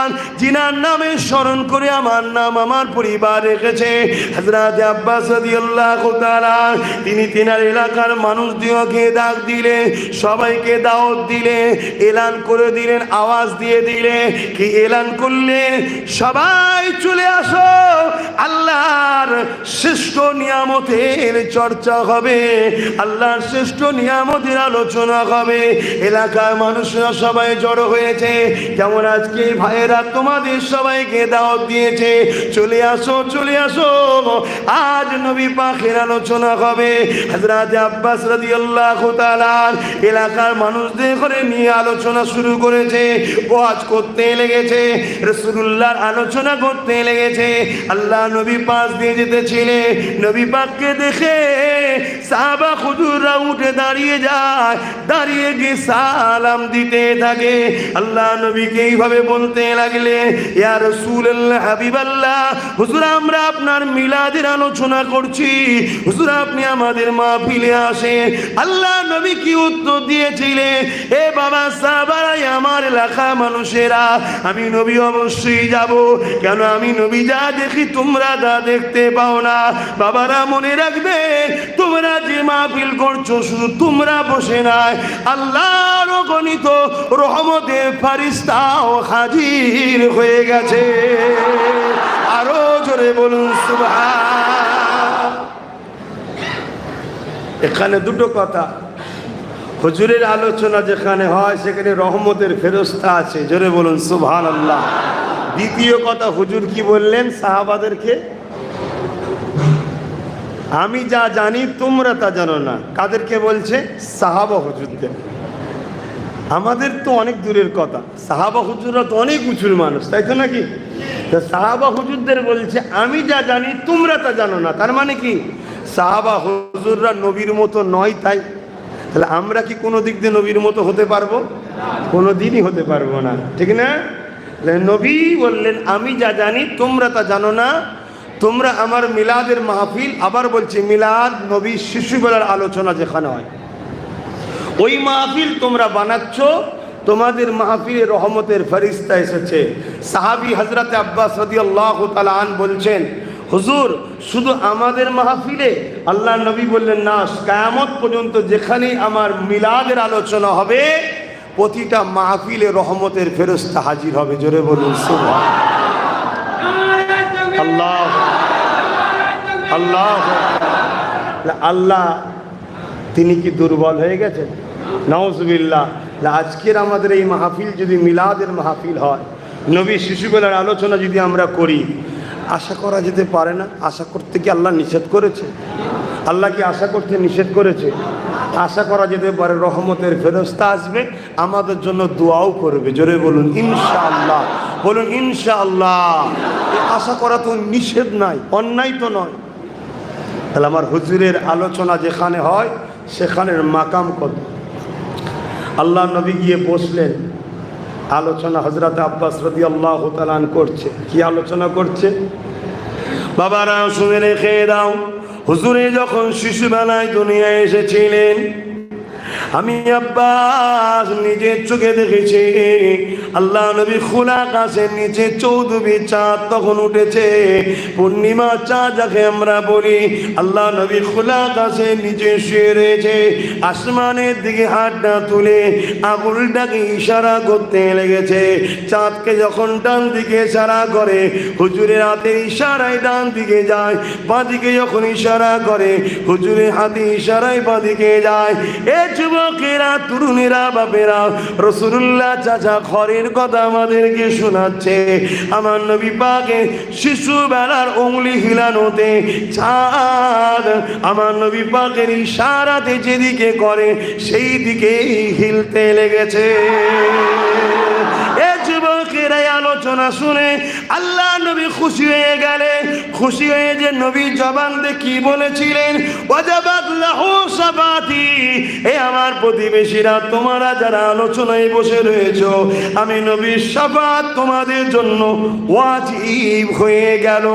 জিনার নামে স্মরণ করে আমার নাম আমার পরিবার রেখেছে হযরত আব্বাস রাদিয়াল্লাহু তাআলা, তিনি তিনার এলাকার মানুষদিওকে ডাক দিলে, সবাইকে দাওয়াত দিলে, এলান করে দিলেন, আওয়াজ দিয়ে দিলে, কি এলান করলেন, সবাই চলে আসো, আল্লাহর শ্রেষ্ঠ নিয়ামতের চর্চা হবে, আল্লাহর শ্রেষ্ঠ নিয়ামতের আলোচনা হবে। এলাকার মানুষরা সবাই জড়ো হয়েছে, যেমন আজকে ভাইয়েরা তোমাদের সবাইকে দাওয়াত দিয়েছে, চলে আসো চলে আসো, আজ নবী পাকের আলোচনা হবে। হযরত আব্বাস রাদিয়াল্লাহু তাআলা এলাকার মানুষদের করে নিয়ে আলোচনা শুরু করেছে, ওয়াজ করতে লেগেছে, রাসূলুল্লাহর আলোচনা করতে লেগেছে। আল্লাহ নবী পাশ দিয়ে যেতেছিলেন, নবী পাককে দেখে সাহাবা হুজুররা উঠে দাঁড়িয়ে যায়, দাঁড়িয়ে গিয়ে সালাম দিতে থাকে। আল্লাহ নবীকে এইভাবে বলতে লাগলে, ইয়া রাসূলুল্লাহ হাবিবাল্লাহ, হুজুর আমরা আপনার মিলাদের আলোচনা করছি, হুজুর আপনি আমাদের মাহফিলে আসেন। আল্লাহ নবী কি উত্তর দিয়েছিলেন, এ বাবা সাহাবারা, আমার এলাকা মানুষেরা, আমি নবী অবশ্যই যাব, কেন আমি নবী যা দেখি তোমরা তা দেখতে পাও না। বাবারা মনে রাখবে, তোমরা যে মাহফিল করছো শুধু তোমরা বসে নাই, আল্লাহর অগণিত রহমতের ফারিস্তাও হাজির হয়ে গেছে। আরো জোরে বলুন সুবহান। এখানে দুটো কথা, হুজুরের আলোচনা যেখানে হয় সেখানে রহমতের ফেরেশতা আছে। জোরে বলুন সুবহানাল্লাহ। দ্বিতীয় কথা, হুজুর কি বললেন সাহাবাদেরকে, আমি যা জানি তোমরা তা জানো না। কাদেরকে বলছে? সাহাবা হুজুরদের। আমাদের তো অনেক দূরের কথা, সাহাবা হুজুররা তো অনেক উঁচুর মানুষ, তাই তো নাকি? সাহাবা হুজুরদের বলছে আমি যা জানি তোমরা তা জানো না। তার মানে কি সাহাবা হুজুররা নবীর মতো নয়, তাই তাহলে আমরা কি কোনো দিক দিয়ে নবীর মতো হতে পারবো? কোনো দিনই হতে পারবো না, ঠিক না? নবী বললেন আমি যা জানি তোমরা তা জানো না, তোমরা আমার মিলাদের মাহফিল, আবার বলছি মিলাদ নবী শিশুবেলার আলোচনা যেখানে হয় ওই মাহফিল তোমরা বানাচ্ছ, তোমাদের মাহফিলে রহমতের ফেরেশতা এসেছে। সাহাবী হযরত আব্বাস রাদিয়াল্লাহু তাআলা আন বলছেন, হুজুর শুধু আমাদের মাহফিলে? আল্লাহ নবী বললেন না, কিয়ামত পর্যন্ত যেখানেই আমার মিলাদের আলোচনা হবে প্রতিটা মাহফিলে রহমতের ফেরেশতা হাজির হবে। জোরে বলুন সুবহানাল্লাহ। আল্লাহ আল্লাহ তিনি কি দুর্বল হয়ে গেছেন? নাউজুবিল্লাহ। আজকের আমাদের এই মাহফিল যদি মিলাদের মাহফিল হয়, নবী শিশুবেলার আলোচনা যদি আমরা করি, আশা করা যেতে পারে না? আশা করতে কি আল্লাহ নিষেধ করেছে? আল্লাহ কি আশা করতে নিষেধ করেছে? আশা করা যেতে পারে রহমতের ফেরেশতা আসবে, আমাদের জন্য দোয়াও করবে। জোরে বলুন ইনশাআল্লাহ। বলুন ইনশাআল্লাহ। আশা করা তো নিষেধ নাই, অন্যায় তো নয়। তাহলে আমার হুজুরের আলোচনা যেখানে হয় সেখানের মাকাম কত। আল্লাহ নবী গিয়ে বসলেন, আলোচনা হযরত আব্বাস রাদিয়াল্লাহু তাআলা করছে। কি আলোচনা করছে? বাবারা শুনে রেখে দাও, হুজুরে যখন শিশুবেলায় দুনিয়ায় এসেছিলেন, আমি আব্বাস নিজের চোখে দেখেছি আল্লাহ নবী খোলা আকাশের নিচে 14 চাঁদ তখন উঠেছে, পূর্ণিমা চাঁদ যাকে আমরা বলি। আল্লাহ নবী খোলা আকাশের নিচে শুয়ে রয়েছে, আসমানের দিকে হাতটা তুলে আঙুলটাকে ইশারা করতে লেগেছে। চাঁদকে যখন ডান দিকে ইশারা করে, হুজুরের হাতের ইশারায় ডান দিকে যায়, বাঁ দিকে যখন ইশারা করে হুজুরের হাতে ইশারায় বাঁ দিকে যায়। যুবকেরা, তরুণেরা, বাপেরা, রাসূলুল্লাহ চাচা খরের কথা আমাদেরকে শোনাচ্ছে। আমার নবী পাকের শিশুবেলার উংলি হিলানোতে চাঁদ আমার নবী পাকের ইশারাতে যেদিকে করে সেই দিকেই হিলতে লেগেছে। যুবকেরা আলোচনা শুনে আল্লাহ নবী খুশি হয়ে গেলেন। খুশি হয়ে যে নবী জবান দিয়ে কি বলেছিলেন, ওয়াজাবাত লাহু শাফাতি, এ আমার প্রতিবেশীরা, তোমরা যারা আলোচনায় বসে রয়েছো, আমি নবীর শাফাত তোমাদের জন্য ওয়াজিব হয়ে গেল।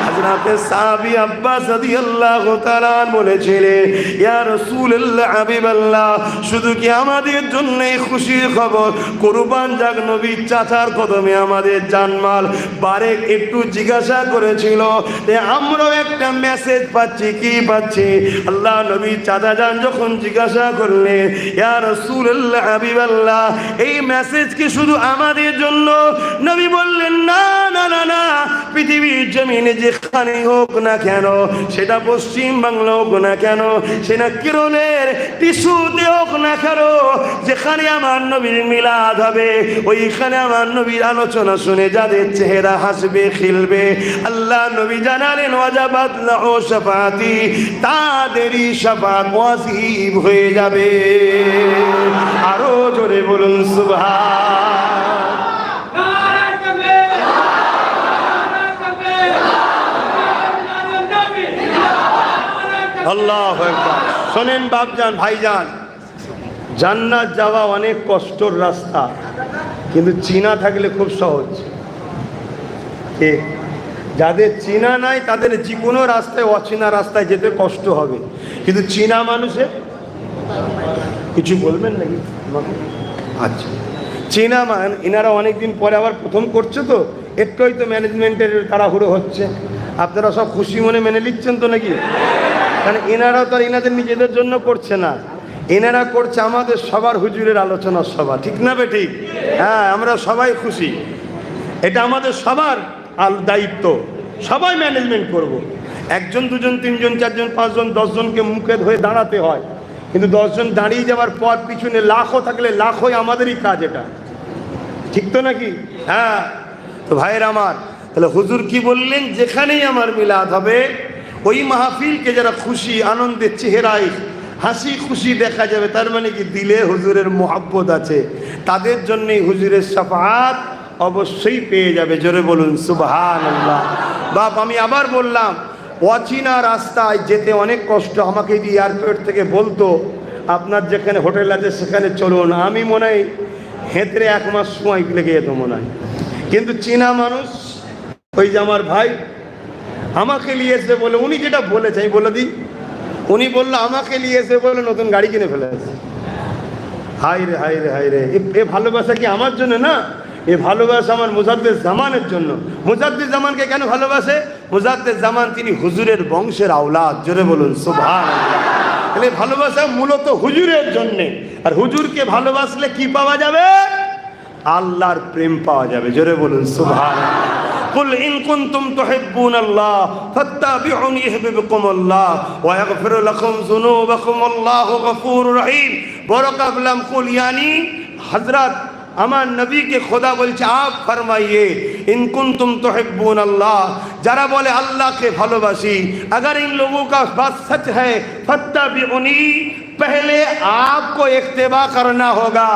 হযরত সাহাবী আব্বাস রাদিয়াল্লাহু তাআলা বলেছিলেন, ইয়া রাসূলুল্লাহ, হাবিবাল্লাহ, শুধু কি আমাদের জন্যই খুশির খবর? কুরবান যাক নবীর চাচার কদমে আমাদের জানমাল। বারেক একটু জিজ্ঞাসা করেছিল যে আমরাও একটা মেসেজ পাচ্ছি, কি পাচ্ছি? আল্লাহ নবীর চাচা যান যখন জিজ্ঞাসা করলেন, ইয়া রাসূলুল্লাহ, হাবিবাল্লাহ, এই মেসেজ কি শুধু আমাদের জন্য? নবী বললেন, না না না না, পৃথিবীর জমিনে যেখানে হোক না কেন, সেটা পশ্চিম বাংলা হোক না কেন, সেটা কেরলের টিস্যুতে হোক না কেন, যেখানে আমার নবীর মিলাদ হবে, ওইখানে আমার নবীর আলোচনা শুনে যাদের চেহারা হাসবে, খিলবে, আল্লাহ নবী জানালেন, ওয়াজাবাত লাহু শাফাতি, তাদেরই শাফাত ওয়াজিব হয়ে যাবে। আরো জোরে বলুন সুবহান। আল্লাহু আকবার। শোনেন বাপজান, ভাইজান, জান্নাত যাওয়া অনেক কষ্টর রাস্তা, কিন্তু চিনা থাকলে খুব সহজ। যাদের চিনা নাই তাদের যে কোনো রাস্তায়, অচেনা রাস্তায় যেতে কষ্ট হবে, কিন্তু চিনা মানুষের কিছু বলবেন নাকি? আচ্ছা, চিনা এনারা অনেকদিন পরে আবার প্রথম করছে তো, একটু হয়তো ম্যানেজমেন্টের তাড়াহুড়ো হচ্ছে। আপনারা সব খুশি মনে মেনে নিচ্ছেন তো নাকি? কারণ এনারাও তো এনাদের নিজেদের জন্য করছে না, এনারা করছে আমাদের সবার হুজুরের আলোচনা সভা, ঠিক না বে ঠিক? হ্যাঁ, আমরা সবাই খুশি, এটা আমাদের সবার দায়িত্ব, সবাই ম্যানেজমেন্ট করব। একজন, দুজন, তিনজন, চারজন, পাঁচজন, 10 জনকে মুখে হয়ে দাঁড়াতে হয়, কিন্তু 10 জন দাঁড়িয়ে যাওয়ার পর পিছনে লাখও থাকলে লাখই আমাদেরই কাজ, এটা ঠিক তো নাকি? হ্যাঁ, তো ভাইয়ের আমার, তাহলে হুজুর কি বললেন, যেখানেই আমার মিলাদ হবে ওই মাহফিলকে যারা খুশি আনন্দের চেহারায় হাসি খুশি দেখা যাবে, তার মানে কি দিলে হুজুরের মোহাব্বত আছে, তাদের জন্যই হুজুরের শাফাআত অবশ্যই পেয়ে যাবে। জোরে বলুন সুবহানাল্লাহ। বাপ, আমি আবার বললাম, অচেনা রাস্তায় যেতে অনেক কষ্ট। আমাকে যদি এয়ারপোর্ট থেকে বলতো আপনার যেখানে হোটেল আছে সেখানে চলুন, আমি মনে হয় হেঁটে 1 মাস সময় লেগে যেত মনে হয়। কিন্তু চীনা মানুষ, ওই যে আমার ভাই আমাকে নিয়ে এসে বলে, উনি যেটা বলেছে আমি বলে দিই, উনি বললো আমাকে নিয়ে এসে বলে নতুন গাড়ি কিনে ফেলেছে। হাই রে হাই রে হাই রে, এ ভালোবাসা কি আমার জন্য না, এ ভালোবাসা আমার মুজাদ্দেদ জামানের জন্য। মুজাদ্দেদ জামানকে কেন ভালোবাসে? মুজাদ্দেদ জামান তিনি হুজুরের বংশের আওলাদ। জোরে বলুন সুবহানাল্লাহ। তাহলে ভালোবাসা মূলত হুজুরের জন্যে, আর হুজুরকে ভালোবাসলে কি পাওয়া যাবে? আল্লাহর প্রেম পাওয়া যাবে। জোরে বলুন সুবহানাল্লাহ। কুল ইন কুনতুম তুহিব্বুনাল্লাহ ফাত্তাবিউনি ইউহিব্বুকুমুল্লাহ ওয়া ইয়াগফির লাকুম যুনুবাকুম আল্লাহু গফুরুর রহিম। বরকা বললাম কুল, यानी হযরত আমার নবীকে খোদা বলছে, আপ ফরমাইয়ে ইন কুনতুম তুহিব্বুনাল্লাহ, যারা বলে আল্লাহকে ভালোবাসি, अगर इन लोगों का बात सच है फत्ताबिउनी, पहले आपको इत्तिबा करना होगा।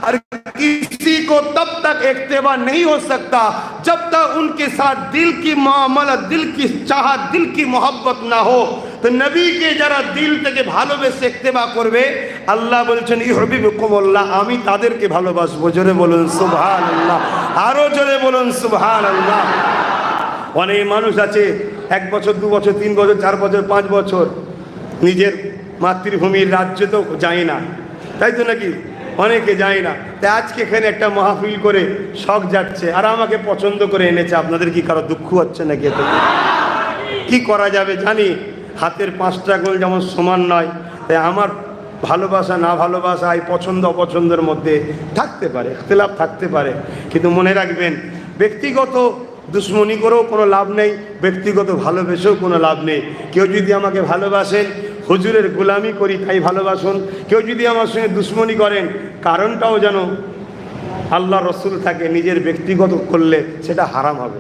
और किसी को तब तक इत्तिबा नहीं हो सकता जब तक उनके साथ दिल की मामला, दिल की चाहत, दिल की मोहब्बत ना हो। तो नबी के যারা দিল থেকে ভালোবেসে ইত্তিবা করবে, আল্লাহ বলছেন ইউহিব্বুকুমুল্লাহ, আমি তাদেরকে ভালোবাসবো। জোরে বলুন সুবহানাল্লাহ। আরো জোরে বলুন সুবহানাল্লাহ। অনেক মানুষ আছে 1 বছর, 2 বছর, 3 বছর, 4 বছর, 5 বছর নিজের মাতৃভূমির রাজ্যে তো যায় না, তাই তো নাকি? অনেকে যায় না। তাই আজকে এখানে একটা মাহফিল করে শখ যাচ্ছে, আর আমাকে পছন্দ করে এনেছে। আপনাদের কি কারো দুঃখ হচ্ছে নাকি? এতে কি করা যাবে জানি, হাতের 5টা আঙুল যেমন সমান নয়, তাই আমার ভালোবাসা না ভালোবাসা, এই পছন্দ অপছন্দের মধ্যে থাকতে পারে, ইখতিলাফ থাকতে পারে, কিন্তু মনে রাখবেন ব্যক্তিগত দুশ্মনী করেও কোনো লাভ নেই, ব্যক্তিগত ভালোবেসেও কোনো লাভ নেই। কেউ যদি আমাকে ভালোবাসেন, হুজুরের গোলামি করি তাই ভালোবাসুন। কেউ যদি আমার সঙ্গে দুশ্মনী করেন, কারণটাও যেন আল্লাহ রসুল থাকে, নিজের ব্যক্তিগত করলে সেটা হারাম হবে।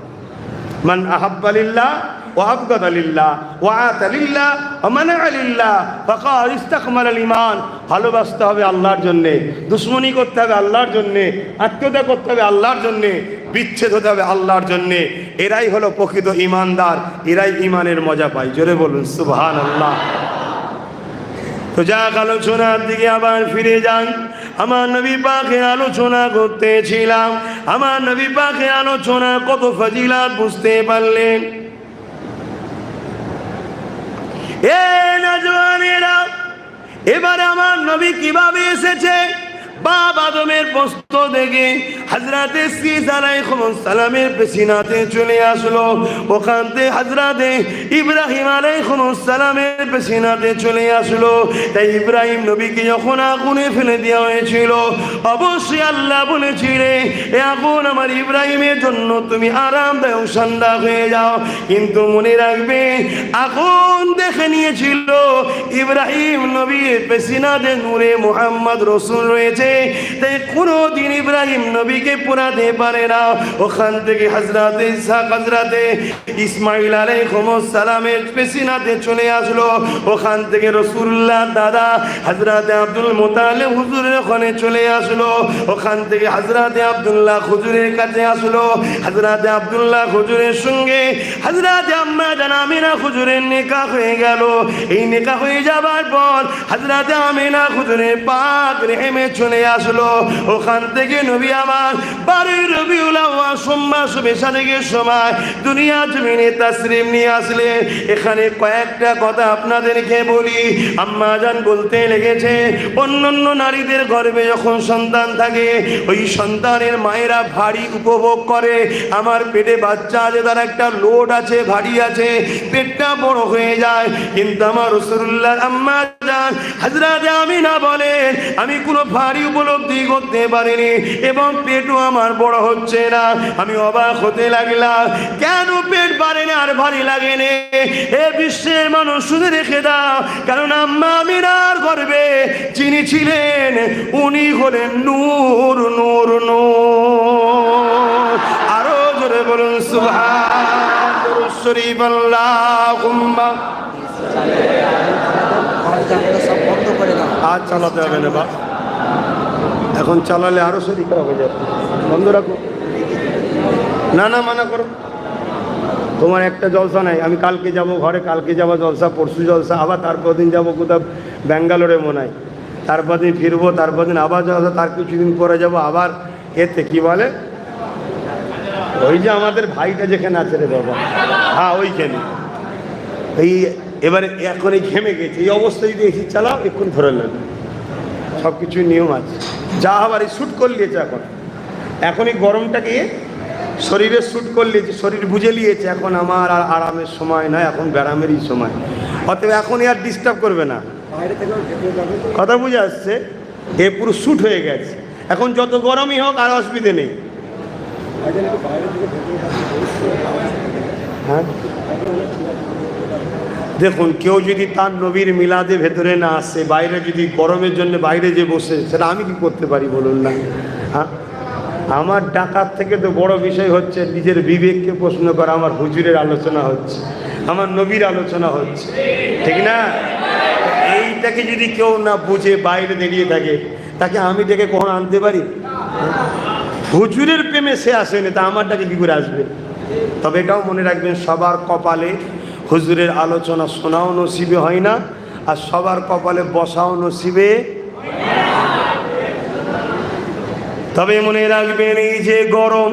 মান আহাব্বা লিল্লাহ ওয়া আবগাদা লিল্লাহ ওয়া আতা লিল্লাহ ওয়া মানাআ লিল্লাহ ফাকাদ ইসতাকমালাল ঈমান। ভালোবাসতে হবে আল্লাহর জন্যে, দুশ্মনী করতে হবে আল্লাহর জন্যে, আত্মীয়তা করতে হবে আল্লাহর জন্যে, বিচ্ছেদ হতে হবে আল্লাহর জন্যে। এরাই হলো প্রকৃত ঈমানদার, এরাই ঈমানের মজা পায়। জোরে বলুন সুবহানাল্লাহ। তো যাক, আলোচনার দিকে আবার ফিরে যান। আমার নবী পাকের আলোচনা করতেছিলাম, আমার নবী পাকের আলোচনা কত ফজিলাত বুঝতে পারলেন। এ নওজওয়ানেরা, এবারে আমার নবী কিভাবে এসেছে? বাপ আদমের প্রস্ত থেকে হযরতে ঈসা আলাইহিস সালামের পেছনাতে চলে আসলো, ওখান থেকে হযরতে ইব্রাহিম আলাইহিস সালামের পেছনাতে চলে আসলো। তাই ইব্রাহিম নবীকে যখন আগুনে ফেলে দেওয়া হয়েছিল, অবশ্যই আল্লাহ বলেছিলেন এ আগুন আমার ইব্রাহিমের জন্য তুমি আরামদায়ক ঠান্ডা হয়ে যাও। কিন্তু মনে রাখবে, আগুন দেখে নিয়েছিল ইব্রাহিম নবীর পেছনাতে নূরে মুহাম্মদ রাসূল রয়েছে, তাই কোনদিন ইব্রাহিম নবীকে পোড়াতে পারে না। ওখান থেকে হযরতে ইসহাক, হযরতে ইসমাঈল আলাইহিস সালামের পেছনাতে চলে আসলো। ওখান থেকে রাসূলুল্লাহ দাদা হযরতে আব্দুল মুতালিব হুজুরের ওখানে চলে আসলো। ওখান থেকে হযরতে আব্দুল্লাহ হুজুরের কাছে আসলো। হযরতে আব্দুল্লাহ হুজুরের সঙ্গে হযরতে আম্মা জান আমিনা হুজুরের নিকাহ হয়ে গেল। এই নিকাহ হয়ে যাবার পর হযরতে আমিনা হুজুরের পাক রেহেমে চলে আসলো। ওখান থেকে নবী আমার 12 রবিউল আউয়াল সোমবার শুভে সাদেকের সময় দুনিয়া জমিনে তাশরীফ নিয়ে আসলে। এখানে কয়েকটা কথা আপনাদেরকে বলি। আম্মা জান বলতে লেগেছে, অন্যান্য নারীদের গর্ভে যখন সন্তান থাকে, ওই সন্তানের মায়েরা ভারী উপভোগ করে। আমার পেটে বাচ্চা আছে, তার একটা লোড আছে, ভারী আছে, পেটটা বড় হয়ে যায়। কিন্তু আমার রাসূলুল্লাহ আম্মা জান হযরতে আমিনা বলেন, আমি কোনো ভারী উপলব্ধি করতে পারিনি এবং পেটও আমার বড় হচ্ছে না। আমি অবাক হতে লাগলাম, কেন পেট বাড়ে না আর ভারী লাগে না? এ বিশ্বের মানুষ শুনে রেখে দাও, কারণ আম্মা আমিনার গর্ভে যিনি ছিলেন উনি হলেন নূর, নূর, নূর। আরো জোরে বলুন সুবহানাল্লাহ শরীফ আল্লাহুম্মা। আজ চালাতে হবে না বা, এখন চালালে আরো শরীর খারাপ হয়ে যাবে। বন্ধ রাখো, না না মানা করো। তোমার একটা জলসা নাই, আমি কালকে যাব ঘরে, কালকে যাবো জলসা, পরশু জলসা, আবার তারপর দিন যাবো কোথাও ব্যাঙ্গালোরে মনে হয়, তারপর দিন ফিরবো, তারপর দিন আবার জলসা, তার কিছুদিন পরে যাব আবার এতে কি বলে ওই যে আমাদের ভাইটা যেখানে আছে রে বাবা, হ্যাঁ ওইখানে। এই এবারে এখন এই ঘেমে গেছে, এই অবস্থায় যদি এসি চালাও এক্ষুন ধরে নেবে। সব কিছুই নিয়ম আছে, যা আবার এই শ্যুট করে নিয়েছে। এখন এই গরমটাকে শরীরে শ্যুট করে নিয়েছে, শরীর বুঝে নিয়েছে এখন আমার আর আরামের সময় নয়, এখন ব্যারামেরই সময়। অতএব এখনই আর ডিস্টার্ব করবে না। কথা বুঝে আসছে? এ পুরো শ্যুট হয়ে গেছে, এখন যত গরমই হোক আর অসুবিধে নেই। হ্যাঁ দেখুন, কেউ যদি তার নবীর মিলাদে ভেতরে না আসে, বাইরে যদি গরমের জন্য বাইরে যে বসে, সেটা আমি কি করতে পারি বলুন না? হ্যাঁ, আমার ডাকার থেকে তো বড় বিষয় হচ্ছে নিজের বিবেককে প্রশ্ন করা। আমার হুজুরের আলোচনা হচ্ছে, আমার নবীর আলোচনা হচ্ছে, ঠিক না? এইটাকে যদি কেউ না বুঝে বাইরে দাঁড়িয়ে থাকে, তাকে আমি ডেকে কখনো আনতে পারি? হুজুরের প্রেমে সে আসেনি, তা আমারটাকে কি করে আসবে? তবে এটাও মনে রাখবেন, সবার কপালে হুজুরের আলোচনা শোনাও নসিবে হয় না, আর সবার কপালে বসাও নসিবে। তবে মনে রাখবেন, এই যে গরম,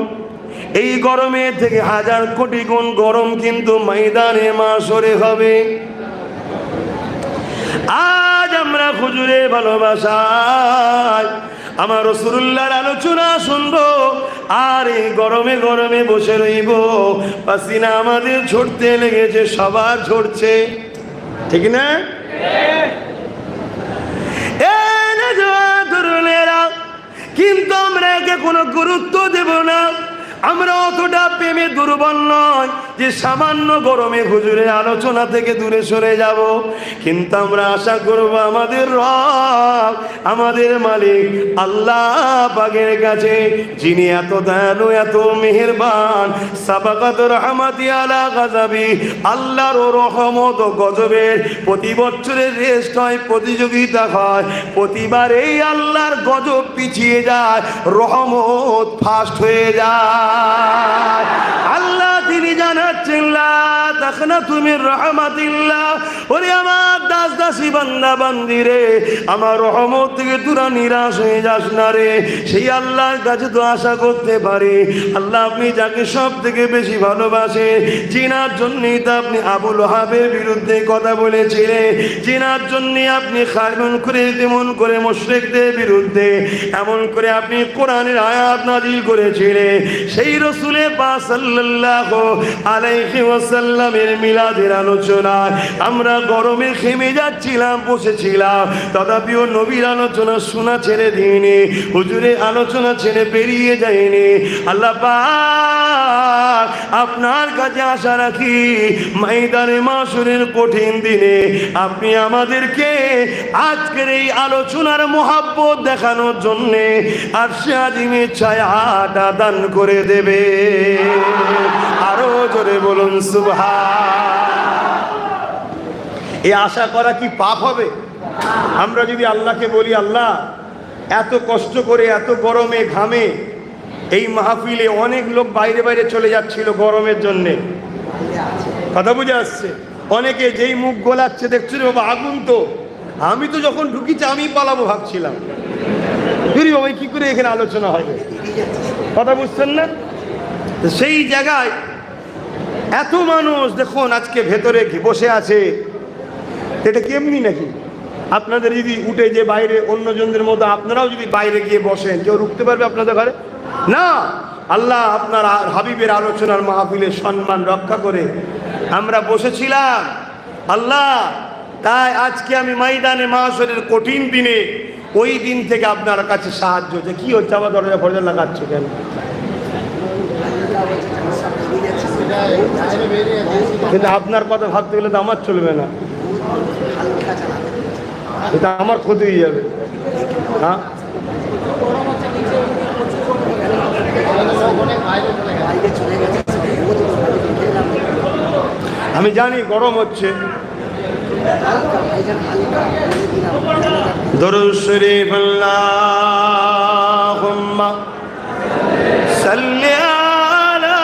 এই গরমের থেকে 1000 কোটি গুণ গরম কিন্তু ময়দানে মাশরে হবে। আজ আমরা হুজুরের ভালোবাসায় আমার রাসূলুল্লাহর আলোচনা শুনবো, আর এই গরমে গরমে বসে রইব। পাসিনা আমাদের ঝরতে লেগেছে, সবার ঝরছে, ঠিক না? কিন্তু আমরা একে কোনো গুরুত্ব দেব না। আমরা অতটা প্রেমে দুর্বল নয়, যে সামান্য গরমে হুজুরের আলোচনা থেকে দূরে সরে যাব, কিন্তু আমরা আশা করব আমাদের রব, আমাদের মালিক আল্লাহ পাকের কাছে, যিনি এত দয়ালু, এত মেহেরবান, সাবাকাত রহমাতি আলা গাযাবি, আল্লাহর রহমত ও গজবের প্রতি বছরের রেস্ট হয়, প্রতিযোগিতা হয়, প্রতিবারেই আল্লাহর গজব পিছিয়ে যায়, রহমত ফাস্ট হয়ে যায়। আল্লাহ তিনি জানাচ্ছেন লা তাখনাতু মির রাহমাতিল্লাহ, ওরে আমার দাস দাসী বান্দা বান্দি রে, আমার রহমত থেকে তোরা নিরাশ হয়ে যাস না রে। সেই আল্লাহর কাছে তো আশা করতে পারি, আল্লাহ আপনি যাকে সব থেকে বেশি ভালোবাসে, জিনার জন্যই তো আপনি আবুল ওহাবের বিরুদ্ধে কথা বলেছিলেন, জিনার জন্য আপনি খায়রুন করে তেমন করে মুশরিকদের বিরুদ্ধে এমন করে আপনি কোরআনের আয়াত নাযিল করেছিলেন। সেই রাসূলে পাক সাল্লাল্লাহু আলাইহি ওয়াসাল্লামের মিলাদের আলোচনায় আমরা গরমে ঘেমে যাচ্ছিলাম, বসেছিলাম, তথাপিও নবীর আলোচনা শোনা ছেড়ে দিইনি, হুজুরের আলোচনা ছেড়ে বেরিয়ে যায়নি। আল্লাহ পাক আপনার কাছে আশা রাখি, ময়দানে মাশরের কঠিন দিনে আপনি আমাদেরকে আজকের এই আলোচনার মোহাব্বত দেখানোর জন্যে আরশে আজিমের ছায়াটা দান করে দেবে। আরো জোরে বলুন সুবহান। এই আশা করা কি পাপ হবে? আমরা যদি আল্লাহকে বলি, আল্লাহ এত কষ্ট করে এত গরমে ঘামে এই মাহফিলে অনেক লোক বাইরে বাইরে চলে যাচ্ছিল গরমের জন্যে, কথা বুঝে আসছে, অনেকে যেই মুখ গোলাচ্ছে দেখছিল, বাবা আগুন তো, আমি তো যখন ঢুকিছি আমি পালাবো ভাবছিলাম, বাবা কি করে এখানে আলোচনা হবে, কথা বুঝছেন না? সেই জায়গায় এত মানুষ দেখুন আজকে ভেতরে বসে আছে, এটা কেমনি নাকি? আপনাদের যদি উঠে যে বাইরে অন্যজনদের মতো আপনারাও যদি বাইরে গিয়ে বসেন, কেউ রুখতে পারবে আপনাদের ঘরে? না। আল্লাহ আপনার হাবিবের আলোচনার মাহফিলের সম্মান রক্ষা করে আমরা বসেছিলাম আল্লাহ, তাই আজকে আমি ময়দানে মাশরের কঠিন দিনে ওই দিন থেকে আপনার কাছে সাহায্য, যে কি হচ্ছে আবার দরজা ফরজা লাগাচ্ছ কেন? কিন্তু আপনার কথা ভাবতে গেলে তো আমার চলবে না, এটা আমার ক্ষতি হয়ে যাবে। হ্যাঁ, আমি জানি গরম হচ্ছে। দরুদ শরীফ আল্লাহুম্মা সাল্লি আলা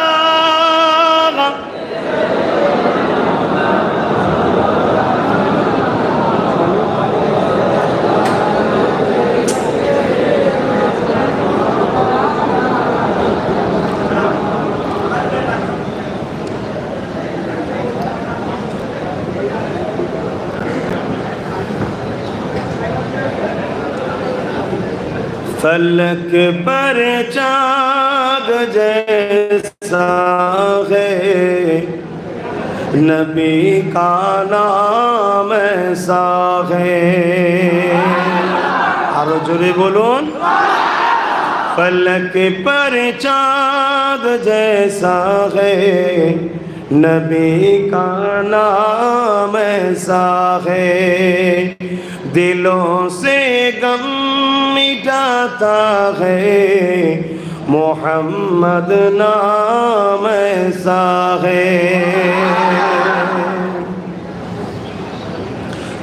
फलक पर चाँद जैसा है, नबी का नाम ऐसा है। आरो जोरे बोलून, फलक पर चाँद जैसा है, नबी का नाम ऐसा है, दिलों से गम मिटाता है, मोहम्मद नाम ऐसा है।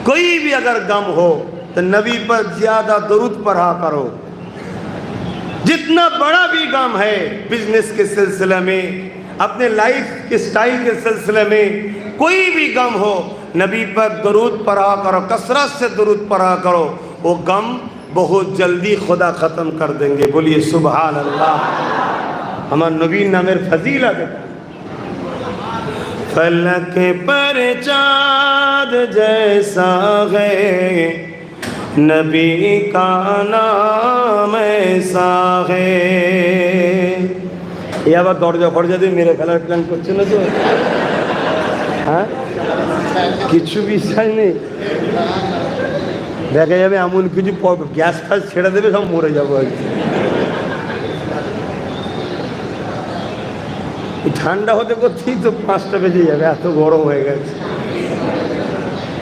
कोई भी अगर गम हो तो नबी पर ज्यादा दरूद पढ़ा करो। जितना बड़ा भी गम है, बिजनेस के सिलसिले में, अपने लाइफ के स्टाइल के सिलसिले में, कोई भी गम हो, नबी पर दरूद पढ़ा करो, कसरत से दरूद पढ़ा करो, वो गम बहुत जल्दी खुदा ख़त्म कर देंगे। बोलिए सुबहान अल्लाह। हमारे नबी नामेर फजीलत, फलक पर चाँद जैसा है, नबी का नाम ऐसा है। ये আবার দরজা ফরজা দিয়ে মেরে ফেলার প্ল্যান করছে না তো? হ্যাঁ, কিছু বিশ্বাস নেই, দেখা যাবে এমন কিছু গ্যাস ফ্যাস ছেড়ে দেবে, সব মরে যাবো আর কি। ঠান্ডা হতে করতেই তো 5টা বেজে যাবে, এত গরম হয়ে গেছে।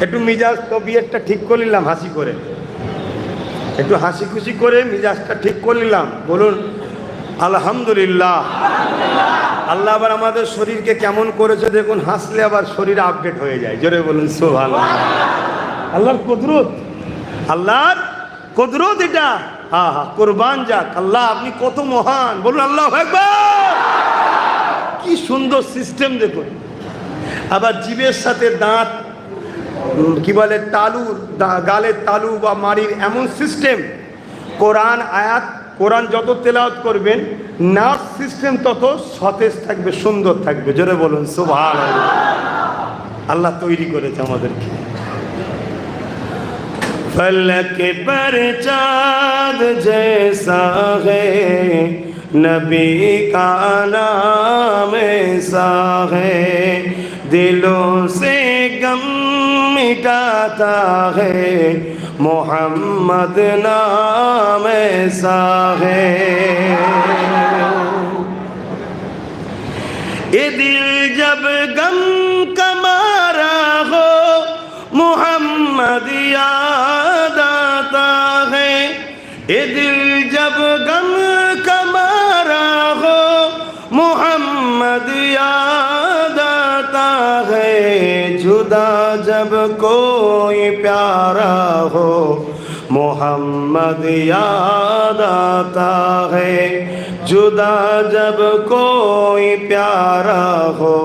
একটু মিজাজ তবিয়তটা ঠিক করে নিলাম হাসি করে, একটু হাসি খুশি করে মিজাজটা ঠিক করে নিলাম। বলুন আলহামদুলিল্লাহ। আল্লাহ আবার আমাদের শরীরকে কেমন করেছে দেখুন, হাসলে আবার শরীর আপডেট হয়ে যায়। জোরে বলুন সুবহানাল্লাহ। আল্লাহর কুদরত, আল্লাহর কুদরত এটা। হ্যাঁ হ্যাঁ, কুরবান যাক আল্লাহ, আপনি কত মহান। বলুন আল্লাহু আকবার। কি সুন্দর সিস্টেম দেখুন। আবার জিভের সাথে দাঁত, কি বলে তালু, গালের তালু বা মাড়ির এমন সিস্টেম। কোরআন আয়াত, কোরআন যত তেলাওয়াত করবেন নার্ভ সিস্টেম তত সতেজ থাকবে, সুন্দর থাকবে। জোরে বলুন সুবহানাল্লাহ। আল্লাহ তৈরি করেছে আমাদেরকে। फलक पर चाँद जैसा है, नबी का नाम ऐसा है, दिलों से गम मिटाता है, मोहम्मद नाम ऐसा है। ये दिल जब गम का मारा हो, मोहम्मद याद आता है। ये दिल जब गम का मारा हो, मोहम्मद याद आता है। जुदा जब कोई प्यारा हो, मोहम्मद याद आता है। जुदा जब कोई प्यारा हो,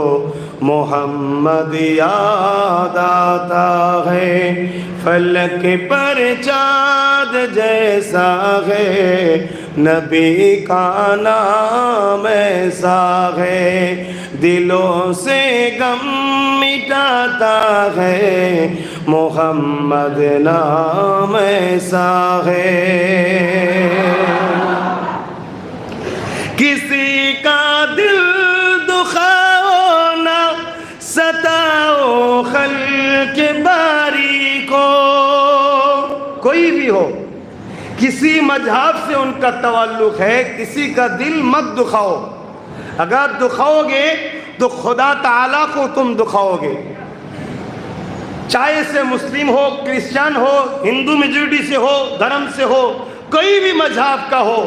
मोहम्मद याद आता है। फलक पर चाँद जैसा है, नबी का नाम ऐसा है, दिलों से गम मिटाता है, मोहम्मद नाम ऐसा है। किसी का दिल दुखाओ ना, सताओ खल्क बारी को। कोई भी हो, किसी मजहब से उनका तवल्लुक है, किसी का दिल मत दुखाओ। अगर दुखाओगे तो खुदा ताला को तुम दुखाओगे। चाहे से मुस्लिम हो, क्रिश्चियन हो, हिंदू मेजॉरिटी से हो, धर्म से हो, कोई भी मजहब का हो,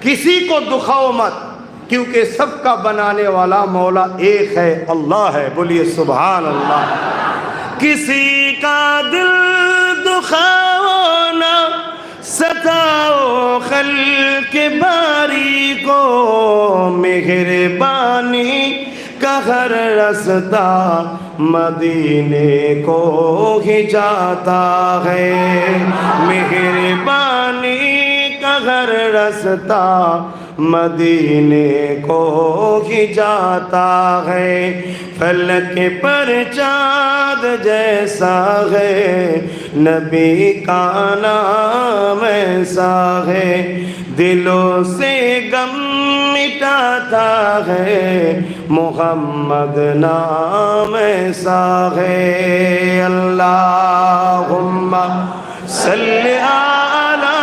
किसी को दुखाओ मत, क्योंकि सबका बनाने वाला मौला एक है, अल्लाह है। बोलिए सुभान अल्लाह। किसी का दिल दुखाओ ना, सताओ खल्क बारी को। मेहरबानी का हर रास्ता मदीने को ही जाता है। मेहरबानी का हर रास्ता मदीने को ही जाता है। फलक पर चाँद जैसा है, नबी का नाम ऐसा है, दिलों से गम मिटाता है, मोहम्मद नाम ऐसा है। अल्लाहुम्मा सल्ली अला।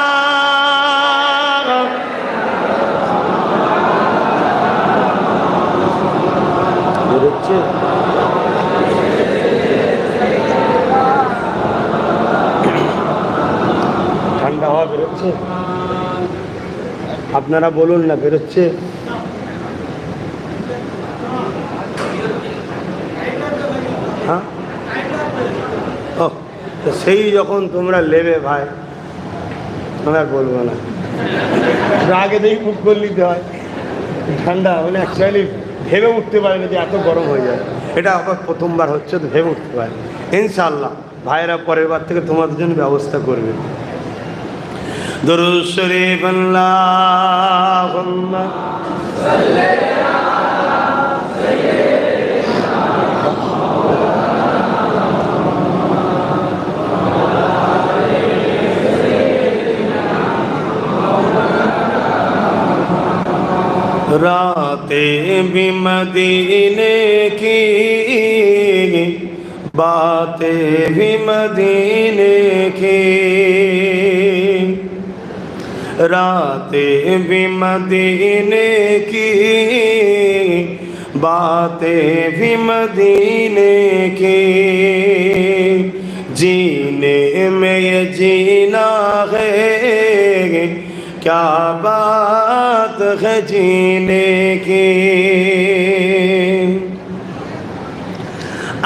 ঠান্ডা হাওয়া বেরোচ্ছে, আপনারা বলুন না বেরোচ্ছে? হ্যাঁ, ও সেই যখন তোমরা নেবে ভাই, তোমরা বলবো না, আগে দেখি মুখ করে নিতে হয়। ঠান্ডা মানে অ্যাকচুয়ালি ভেবে উঠতে পারে না যে এত গরম হয়ে যায়। এটা আবার প্রথমবার হচ্ছে তো ভেবে উঠতে পারে। ইনশাআল্লাহ ভাইরা পরের বার থেকে তোমাদের জন্য ব্যবস্থা করবে। দরুদ শরীফ আল্লাহুম্মা সাল্লি আলা रातें भी मदीने की, बातें भी मदीने की, रातें भी मदीने की, बातें भी मदीने की, जीने में ये जीना है, क्या बात है जीने की।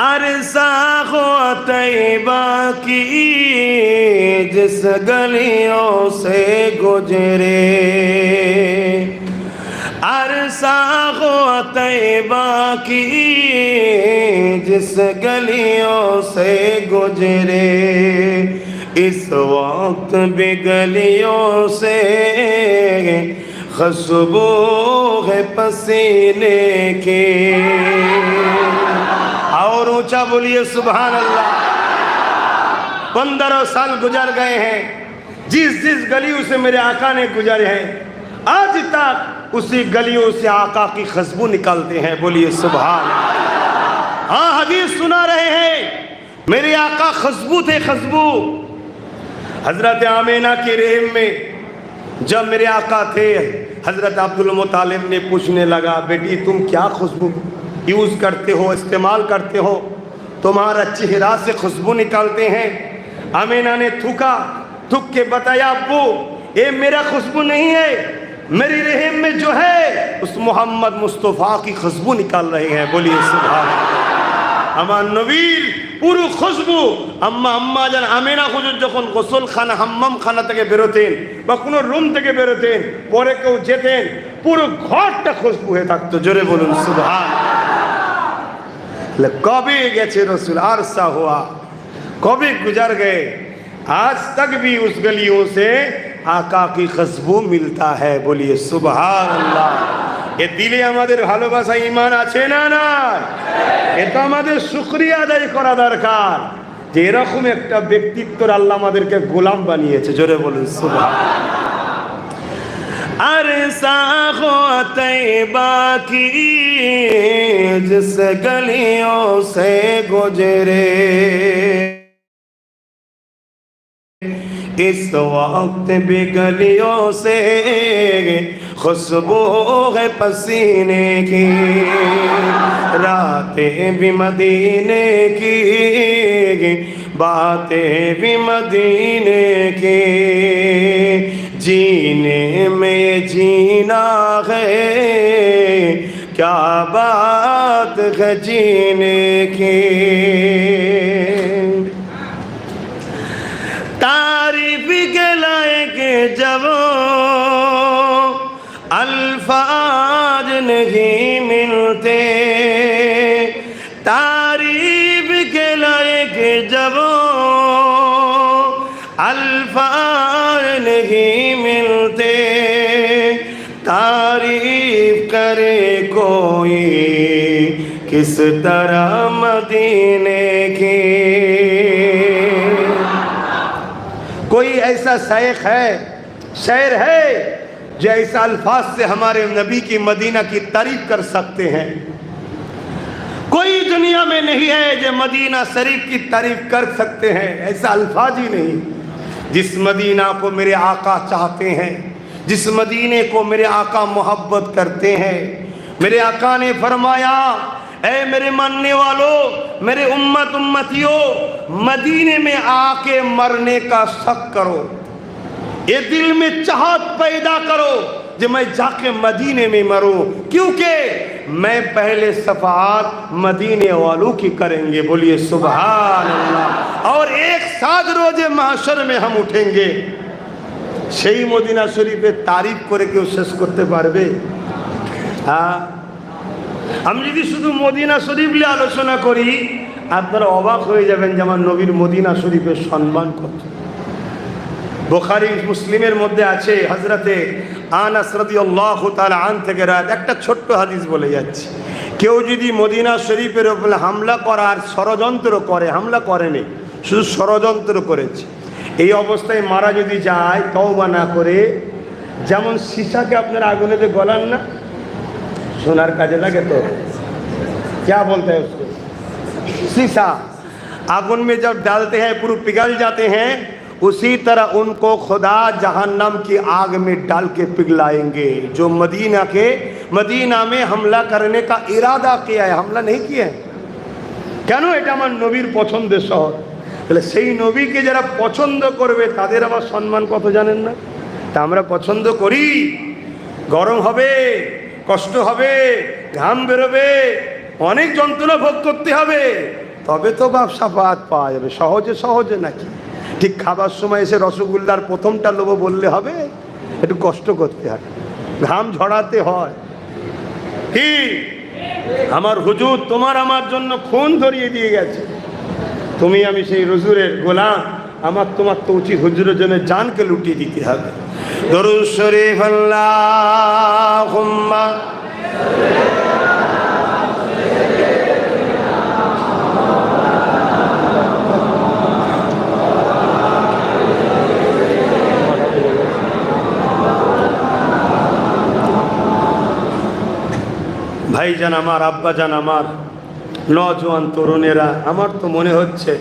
अरसा हो तैबा की जिस गलियों से गुजरे, अरसा हो तैबा की जिस गलियों से गुजरे, इस वक्त भी गलियों से खुशबू है पसीने की। और ऊंचा बोलिए सुभान अल्लाह। 15 साल गुजर गए हैं, जिस जिस गलियों से मेरे आका ने गुजरे हैं, आज तक उसी गलियों से आका की खुशबू निकलते हैं। बोलिए सुभान। हाँ, हदीस सुना रहे हैं, मेरे आका खुशबू थे, खुशबू। हजरत आमीना के रहम में जब मेरे आका थे, हजरत अब्दुल मुतालिब ने पूछने लगा, बेटी तुम क्या खुशबू यूज करते हो, इस्तेमाल करते हो, तुम्हारा चेहरा से खुशबू निकलते हैं। आमीना ने थूका, थूक के बताया, अब्बू ये मेरा खुशबू नहीं है, मेरी रहम में जो है उस मोहम्मद मुस्तफ़ा की खुशबू निकल रही है। बोलिए सुभान। আমার নবীর পুরো খুশবু আম্মা জান আমিনা হুজুর যখন গোসলখানা হাম্মাম খানা থেকে বেরোতেন বা কোনো রুম থেকে বেরোতেন, পরে কেউ যেতেন, পুরো ঘরটা খুশবু হয়ে থাকতো। জোরে বলুন সুবহান। कभी गए रसूल, अरसा हुआ, कभी गुजर गए, आज तक भी उस गलियों से आका की खुशबू मिलता है। बोलिए सुभान अल्लाह। ये दिले हमारे भालोबासा ईमान आछे ना ना, এটা আমাদের শুকরিয়া আদায় করা দরকার যে এরকম একটা ব্যক্তিত্বর আল্লাহ আমাদেরকে গোলাম বানিয়েছে। জোরে বলুন সুবহান। अरसा हो तैबा की जिस गलियों से गुजरे, इस वक्त भी गलियों से खुशबू है पसीने की, रातें भी मदीने की, बातें भी मदीने की, जीने में जीना है, क्या बात है जीने की। तारीफ के लायक जब अल्फाज नहीं मिलते, तारीफ के लायक जब अल्फाज नहीं मिलते, तारीफ करे कोई किस तरह मदीने की। कोई ऐसा शेख है, शायर है जो ऐसा अल्फाज से हमारे नबी की मदीना की तारीफ कर सकते हैं? कोई दुनिया में नहीं है जो मदीना शरीफ की तारीफ कर सकते हैं, ऐसा अल्फाज ही नहीं। जिस मदीना को मेरे आका चाहते हैं, जिस मदीने को मेरे आका मोहब्बत करते हैं, मेरे आका ने फरमाया, ऐ मेरे मानने वालों, मेरे उम्मत उम्मतियों, मदीने में आके मरने का शक करो, ये दिल में चाहत पैदा करो जो मैं जाके मदीने में मरूं, क्योंकि मैं पहले सफात मदीने वालों की करेंगे। बोलिए सुभान अल्लाह। और एक साथ रोजे महशर में हम उठेंगे। সেই মদিনা শরীফের তারিফ করে কেউ শেষ করতে পারবে? হ্যাঁ, আমি যদি শুধু মদিনা শরীফ নিয়ে আলোচনা করি আপনারা অবাক হয়ে যাবেন যে আমার নবীর মদিনা শরীফের সম্মান কত। বুখারী মুসলিমের মধ্যে আছে হযরতে আনাস রাদিয়াল্লাহু তাআলা আন থেকে রাত একটা ছোট্ট হাদিস বলে যাচ্ছি। কেউ যদি মদিনা শরীফের উপর হামলা করার ষড়যন্ত্র করে, হামলা করেনি, শুধু ষড়যন্ত্র করেছে, এই অবস্থায় মারা যদি যায় তওবা না করে, যেমন সীসাকে আপনারা আগুনেতে গলান না, সোনার কাজে লাগে তো, क्या बोलते हैं उसको, शीशा आगुन में जब डालते हैं पूरा पिघल जाते हैं, उसी तरह उनको खुदा जहन्नम की आग में डाल के पिघलाएंगे। जो मदीना में हमला करने का इरादा किया है, हमला नहीं किया है। কেন? এটা আমার নবীর পছন্দের শহর। তাহলে সেই নবীকে যারা পছন্দ করবে তাদের আবার সম্মান কত জানেন না? তা আমরা পছন্দ করি, গরম হবে, কষ্ট হবে, ঘাম বেরোবে, অনেক যন্ত্রণা ভোগ করতে হবে, তবে তো বাপ সাফাত পাওয়া যাবে। সহজে সহজে নাকি? ঠিক খাবার সময় এসে রসগোল্লার প্রথমটা লোভ বললে হবে? একটু কষ্ট করতে হয়, ঘাম ঝরাতে হয়। কি আমার হুজুর তোমার আমার জন্য খুন ধরিয়ে দিয়ে গেছে, তুমি আমি সেই হুজুরের গোলাম, আমার তোমার তো উচিত হুজুরের জন্য জানকে লুটিয়ে দিতে হবে। দরুদ শরীফ আল্লাহুম্মা ভাইজান আমার, আব্বাজান আমার, নওজোয়ান তরুণেরা, আমার তো মনে হচ্ছে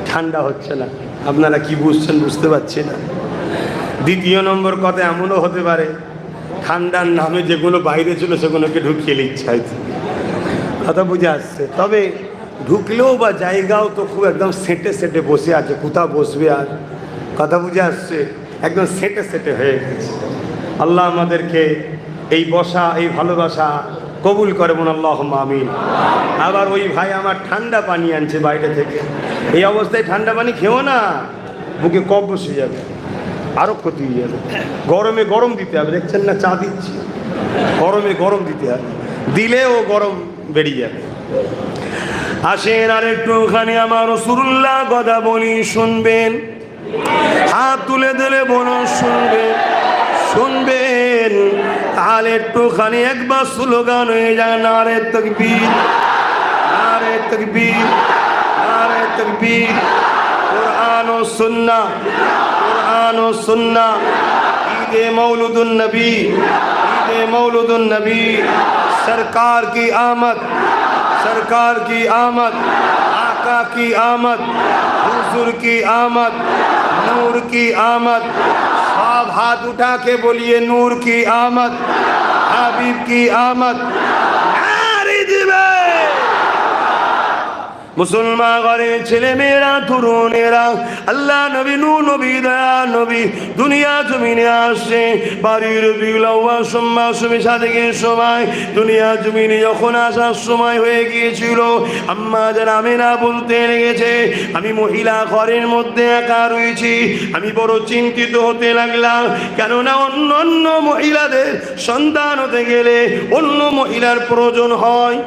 ঠান্ডা হচ্ছে না। আপনারা কি বুঝছেন বুঝতে পারছি না। দ্বিতীয় নম্বর কথা এমনও হতে পারে ঠান্ডার নামে যেগুলো বাইরে ছিল সেগুলোকে ঢুকিয়ে নিচ্ছে হয়তো, কথা বুঝে আসছে। তবে ঢুকলেও বা জায়গাও তো খুব একদম সেটে সেটে বসে আছে, কোথাও বসবে আর, কথা বুঝে আসছে, একদম সেটে সেটে হয়ে গেছে। আল্লাহ আমাদেরকে এই বসা, এই ভালোবাসা কবুল করে বলুন আল্লাহুম্মা আমিন। আবার ওই ভাই আমার ঠান্ডা পানি আনছে বাইরে থেকে, এই অবস্থায় ঠান্ডা পানি খেও না, বুকে কফ বসে যাবে, আরও ক্ষতি হয়ে যাবে। গরমে গরম দিতে হবে, দেখছেন না চা দিচ্ছি, গরমে গরম দিতে হবে, দিলেও গরম বেরিয়ে যাবে। আসেন আর একটুখানি আমার রাসূলুল্লাহ কথা বলি, শুনবেন, হাত তুলে দিলে বলুন শুনবেন, শুনবেন, তাহলে একটুখানি একবার স্লোগান হয়ে যায়, নারে তাকবীর, নারে তাকবীর, নারে তাকবীর। কুরআন ও সুন্নাহ, কুরআন ও সুন্নাহ, ঈদে মৌলুদুন নবী, ঈদে মৌলুদুন নবী, सरकार की आमद, सरकार की आमद, आका की आमद, हुजूर की आमद, नूर की आमद। सब हाथ उठा के बोलिए नूर की आमद, हबीब की आमद। नारे दिबे मुसलमान घरे ছেলে মেয়েরা তরুণেরা, আল্লাহ নবী নূর নবী দয়া নবী দুনিয়া জমিনে আসে। বাড়ির রবিউল আউয়াল মাসে সাদেকের সময় দুনিয়া জমিনে যখন আসার সময় হয়ে গিয়েছিল, আম্মা যারা আমেনা বলতে লেগেছে, আমি মহিলা ঘরের মধ্যে একা রয়েছি, আমি বড় চিন্তিত হতে লাগলাম। কেননা অন্য অন্য মহিলাদের সন্তান হতে গেলে অন্য মহিলার প্রয়োজন হয়।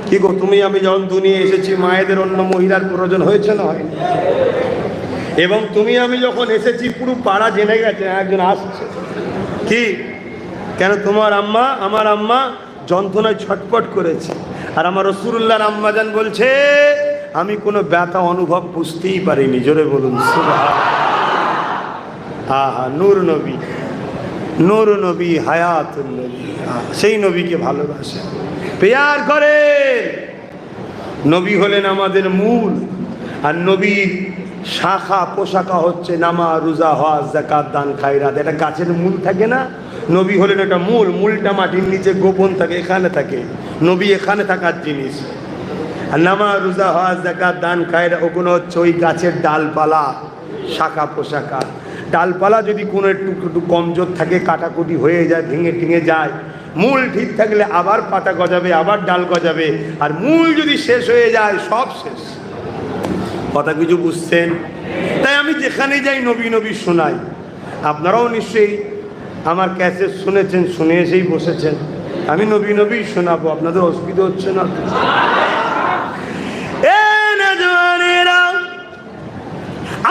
কি গো, তুমি আমি যখন দুনিয়া এসেছি মায়েদের অন্য মহিলার প্রয়োজন হয়েছে না হয়নি? এবং তুমি আমি যখন এসেছি পুরো পাড়া জেনে গেছে একজন আসছে। কি কেন? তোমার আম্মা, আমার আম্মা যন্ত্রণায় ছটপট করেছে, আর আমার রাসূলুল্লাহর আম্মাজান বলছে আমি কোনো ব্যথা অনুভব বুঝতেই পারিনি। জোরে বলুন সুবহানাল্লাহ। আহা, নূর নবী, নূর নবী, হায়াতুল নবী, সেই নবীকে ভালোবাসে, প্যার করে। নবী হলেন আমাদের মূল, আর নবীর শাখা পোশাকা হচ্ছে নামাজ, রোজা, হজ, যাকাত, দান, খায়রাত। এটা গাছের মূল থাকে না? নবী হলেন এটা মূল। মূলটা মাটির নিচে গোপন থাকে, এখানে থাকে। নবী এখানে থাকার জিনিস। আর নামাজ, রোজা, হজ, যাকাত, দান, খায়রাত ওগুলো হচ্ছে ওই গাছের ডালপালা, শাখা পোশাকা। ডালপালা যদি কোনো একটু কমজোর থাকে, কাটাকুটি হয়ে যায়, ভেঙে টিঙে যায়, মূল ঠিক থাকলে আবার পাতা গজাবে, আবার ডাল গজাবে। আর মূল যদি শেষ হয়ে যায় সব শেষ। কথা কিছু বুঝছেন? তাই আমি যেখানে যাই নবী নবী শোনাই। আপনারাও নিশ্চয়ই আমার ক্যাসেট শুনেছেন, শুনে এসেই বসেছেন। আমি নবী নবী শোনাবো, আপনাদের অসুবিধা হচ্ছে না?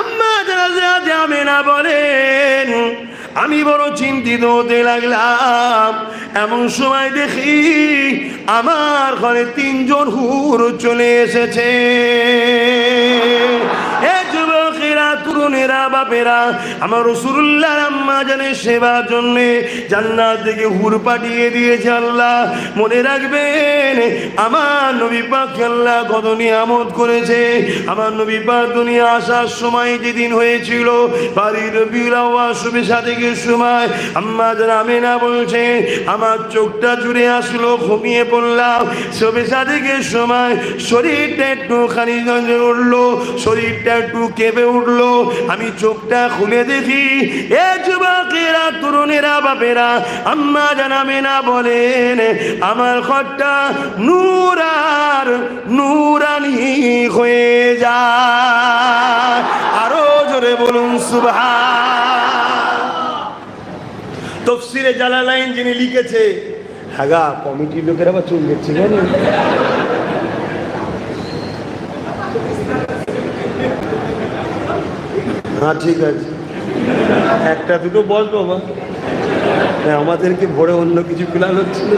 আম্মা যারা বলেন, আমি বড় চিন্তিত হতে লাগলাম। এমন সময় দেখি আমার ঘরে 3 জন হুর চলে এসেছে। এ যুবকেরা, তরুণেরা বাপেরা, আমার রাসূলুল্লাহর আম্মা জানের সেবার জন্য জান্নাত থেকে হুর পাঠিয়ে দিয়েছে আল্লাহ। মনে রাখবেন আমার নবী পাক আল্লাহ কত নিয়ামত করেছে। আমার নবী পাক দুনিয়া আসার সময় যেদিন হয়েছিল বাড়ির রবিউল আউয়াল শুভে সাদেকের সময় আম্মা জান আমেনা বলছে আমার চোখটা জুড়ে আসলো, ঘুমিয়ে পড়লাম। শুভে সাদেকের সময় শরীরটা একটু খানি উঠলো, শরীরটা একটু কেঁপে উঠলো। আমি চোখটা খুলে দেখি এ যুবকেরা তরুণেরা বাপেরা, আম্মা জান আমেনা বলেন আমার ঘরটা নূর আর নূরানি হয়ে যায়। আরো জোরে বলুন সুবহান। তাফসীরে জালালাইন যিনি লিখেছে, হাগা কমিটির লোকেরা আবার চুল দিচ্ছে কেন? হ্যাঁ ঠিক আছে, একটা দুটো বলবো বা আমাদেরকে ভোরে অন্য কিছু প্ল্যান হচ্ছিল।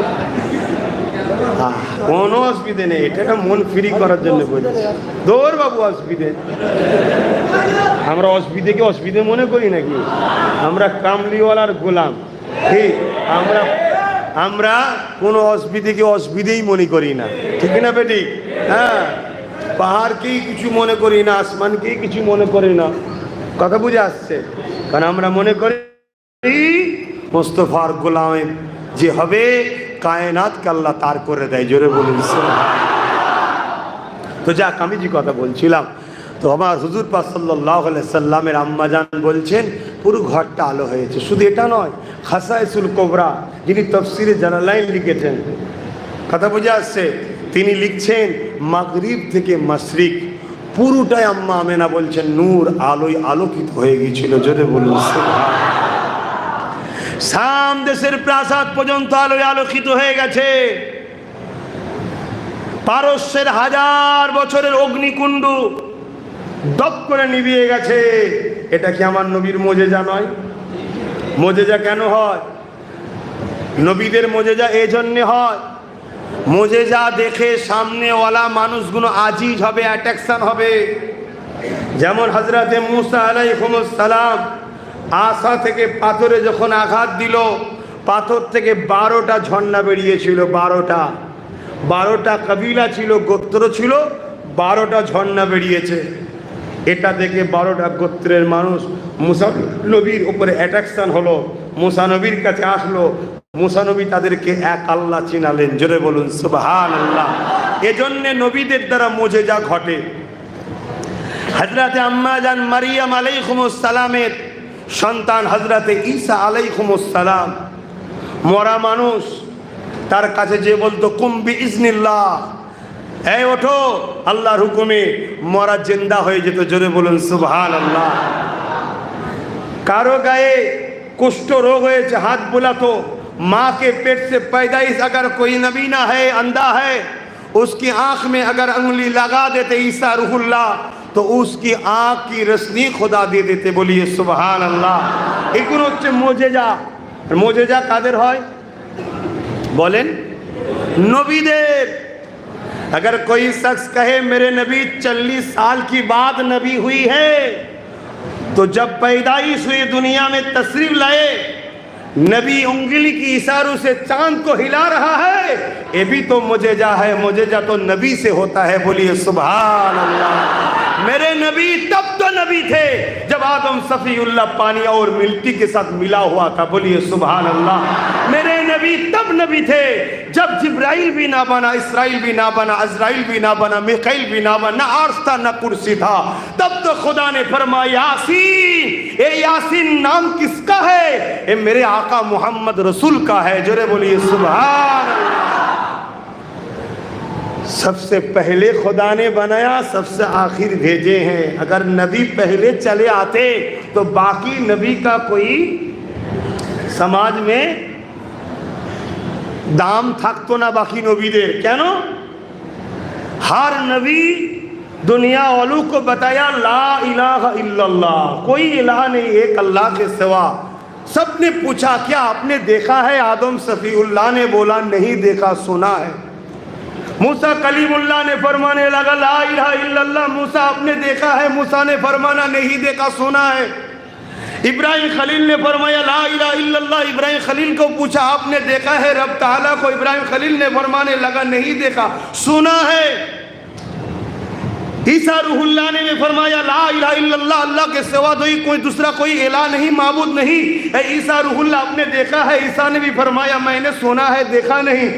কোনো অসুবিধে নেই, এটা মন ফ্রি করার জন্য বলছি। দৌড় বাবু অসুবিধে, আমরা অসুবিধেকে অসুবিধে মনে করি নাকি? আমরা কামলিওয়ালার গোলাম, ঠিক? আমরা কোনো অসুবিধেকে অসুবিধেই মনে করি না, ঠিক না বেটি? হ্যাঁ, পাহাড়কেই কিছু মনে করি না, আসমানকেই কিছু মনে করি না। কথা বুঝে আসছে? কারণ আমরা মনে করি মুস্তাফার গোলাম যে হবে কায়নাতকে আল্লাহ তার করে দেয়। জোরে বলুন। তো যাক, আমি যে কথা বলছিলাম, তো আমার হুজুর পাক সাল্লাল্লাহু আলাইহি সাল্লামের আম্মা জান বলছেন পুরো ঘরটা আলো হয়েছে। শুধু এটা নয়, খাসাইসুল কুবরা যিনি তাফসীরে জালালাইন লিখেছেন, কথা বুঝে আসছে, তিনি লিখছেন মাগরিব থেকে মাশরিক পুরোটাই আম্মা আমেনা বলছেন নূর আলোয় আলোকিত হয়ে গিয়েছিল। জোরে বলুন সুবহান। শাম দেশের প্রাসাদ পর্যন্ত আলোয় আলোকিত হয়ে গেছে। পারস্যের 1000 বছরের অগ্নিকুণ্ড দপ করে নিভিয়ে গেছে। এটা কি আমার নবীর মোজেজা নয়? মোজেজা কেন হয়? নবীদের মোজেজা এই জন্যে হয়, মোজেজা দেখে সামনেওয়ালা মানুষগুলো আজিজ হবে, অ্যাট্রাকশন হবে। যেমন হযরতে মুসা আলাইহিস সালাম আশা থেকে পাথরে যখন আঘাত দিল, পাথর থেকে 12টা ঝর্ণা বেরিয়েছিল। 12টা কবিলা ছিল, গোত্র ছিল, 12টা ঝর্ণা বেরিয়েছে। এটা দেখে 12টা গোত্রের মানুষ মুসা নবীর উপরে অ্যাট্রাকশন হলো, মুসা নবীর কাছে আসলো। মুসা নবী তাদেরকে এক আল্লাহ চিনালেন। জোরে বলুন সুবহানাল্লাহ। এজন্য নবীদের দ্বারা মুজিজা ঘটে। হযরতে আম্মা জান মারিয়াম আলাইহিস সালামের সন্তান হযরতে ঈসা আলাইহিস সালাম, মরা মানুষ, তার কাছে যে বলতো কুম বিইজনিল্লাহ, এই ওঠো, আল্লাহর হুকুমে মরা জিন্দা হয়ে যেত। জোরে বলুন সুবহানাল্লাহ। কারো গায়ে कुष्ठ रोग है, हाथ बुलातो, माँ के पेट से पैदाइश अगर कोई नबी ना है, अंधा है, उसकी आंख में अगर उंगली लगा देते ईसा रूहुल्लाह तो उसकी आंख की रोशनी खुदा दे देते। बोलिए सुभान अल्लाह। एगुलो হচ্ছে মুজিজা। মুজিজা কাদের হয় बोलें? नबीদের। अगर कोई शख्स कहे मेरे नबी 40 साल की बाद नबी हुई है, तो जब पैदाइश हुई दुनिया में तशरीफ लाए, नबी उंगली की इशारों से चांद को हिला रहा है, ये भी तो मुजिजा है। मुजिजा तो नबी से होता है। बोलिए सुभान अल्लाह। मेरे नबी तब तो नबी थे जब आदम सफीउल्लाह पानी और मिट्टी के साथ मिला हुआ था। बोलिए सुभान अल्लाह। मेरे नबी तब नबी थे जब जिब्राइल भी ना बना, इसराइल भी ना बना, अज़राइल भी ना बना, मिकाइल भी ना बना, अर्श था ना कुर्सी था। तब तो खुदा ने फरमाया यासीन, ये यासीन नाम किसका है? ये मेरे आका मोहम्मद रसूल का है। जोरे बोलिए सुभान अल्लाह। सबसे पहले खुदा ने बनाया, सबसे आखिर भेजे हैं। अगर नबी पहले चले आते तो बाकी नबी का कोई समाज में दाम থাকতো না बाकी नबीদের। কেন? हर नबी दुनिया वालों को बताया ला इलाहा इल्लल्लाह, कोई इलाह नहीं एक अल्लाह के सिवा। सबने पूछा क्या आपने देखा है? आदम सफीउल्लाह ने बोला नहीं देखा, सुना है। मूसा कलीमुल्लाह ने फरमाने लगा ला इलाहा इल्लल्लाह। मूसा आपने देखा है? मूसा ने फरमाना नहीं देखा, सुना है। इब्राहिम खलील ने फरमाया ला इलाहा इल्लल्लाह। इब्राहिम खलील को पूछा आपने देखा है रब ताला को? इब्राहिम खलील ने फरमाने लगा नहीं देखा, सुना है। ईसा रूहुल्लाह ने फरमाया ला इलाहा इल्लल्लाह, अल्लाह के सिवा कोई दूसरा कोई इलाह नहीं, माबूद नहीं। ईसा रूहुल्लाह आपने देखा है? ईसा ने भी फरमाया मैंने सुना है, देखा नहीं।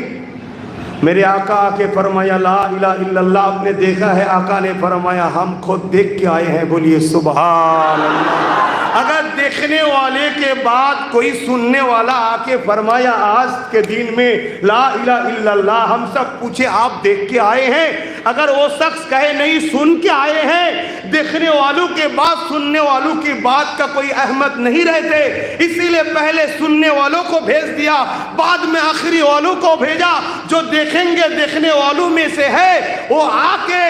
मेरे आका आके फरमाया ला इलाहा इल्लल्लाह, आपने देखा है? आका ने फरमाया हम खुद देख के आए हैं। बोलिए सुभान अल्लाह। अगर देखने वाले के बाद कोई सुनने वाला आके फरमाया आज के दिन में ला इलाहा इल्लल्लाह, हम सब पूछे आप देख के आए हैं? अगर वो शख्स कहे नहीं सुन के आए हैं, देखने वालों के बाद सुनने वालों की बात का कोई अहमत नहीं रहते, इसीलिए पहले सुनने वालों को भेज दिया, बाद में आखिरी वालों को भेजा। जो देखेंगे देखने वालों में से है, वो आके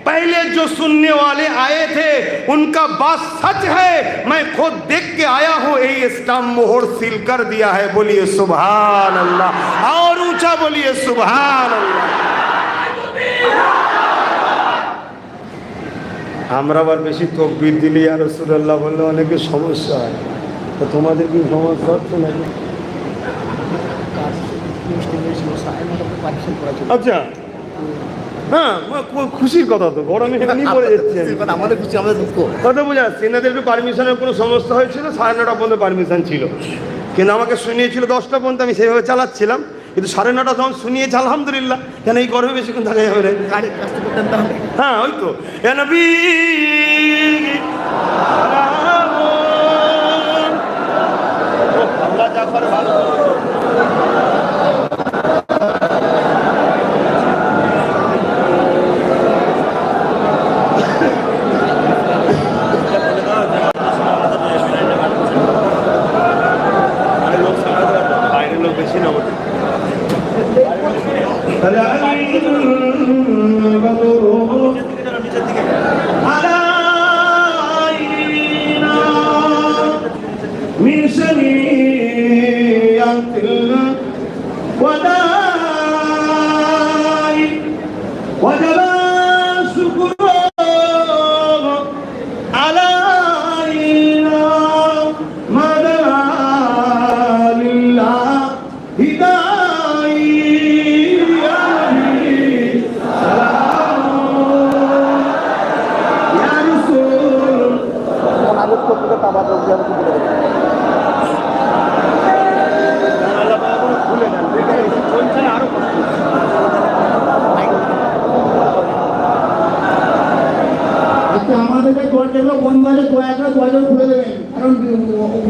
पहले जो सुनने वाले आए थे उनका बात सच है, मैं खुद देख के आया हूँ, यही इस्लाम मोहर सील कर दिया है। बोलिए सुभान अल्लाह, और ऊंचा बोलिए सुभान अल्लाह। আমরা আবার বেশি তকবীর দিলে আর রাসূলুল্লাহ বললে অনেকে সমস্যা হয়, তো তোমাদের কি সমস্যা হচ্ছে নাকি? আচ্ছা হ্যাঁ, খুশির কথা তো, গরমে এমনি পড়ে যাচ্ছে, আমাদের খুশি আমাদের দুঃখ কথা বোঝা যাচ্ছে। এনাদের একটু পারমিশনের কোনো সমস্যা হয়েছিল, 9:30 পর্যন্ত পারমিশন ছিল, কিন্তু আমাকে শুনিয়েছিল 10টা পর্যন্ত, আমি সেইভাবে চালাচ্ছিলাম। কিন্তু 9:30 যখন শুনিয়েছে আলহামদুলিল্লাহ, কেন এই গরমে বেশিক্ষণ থাকা যাবে রে? হ্যাঁ ওই তো এ নবী আল্লাহ জাফর ভালো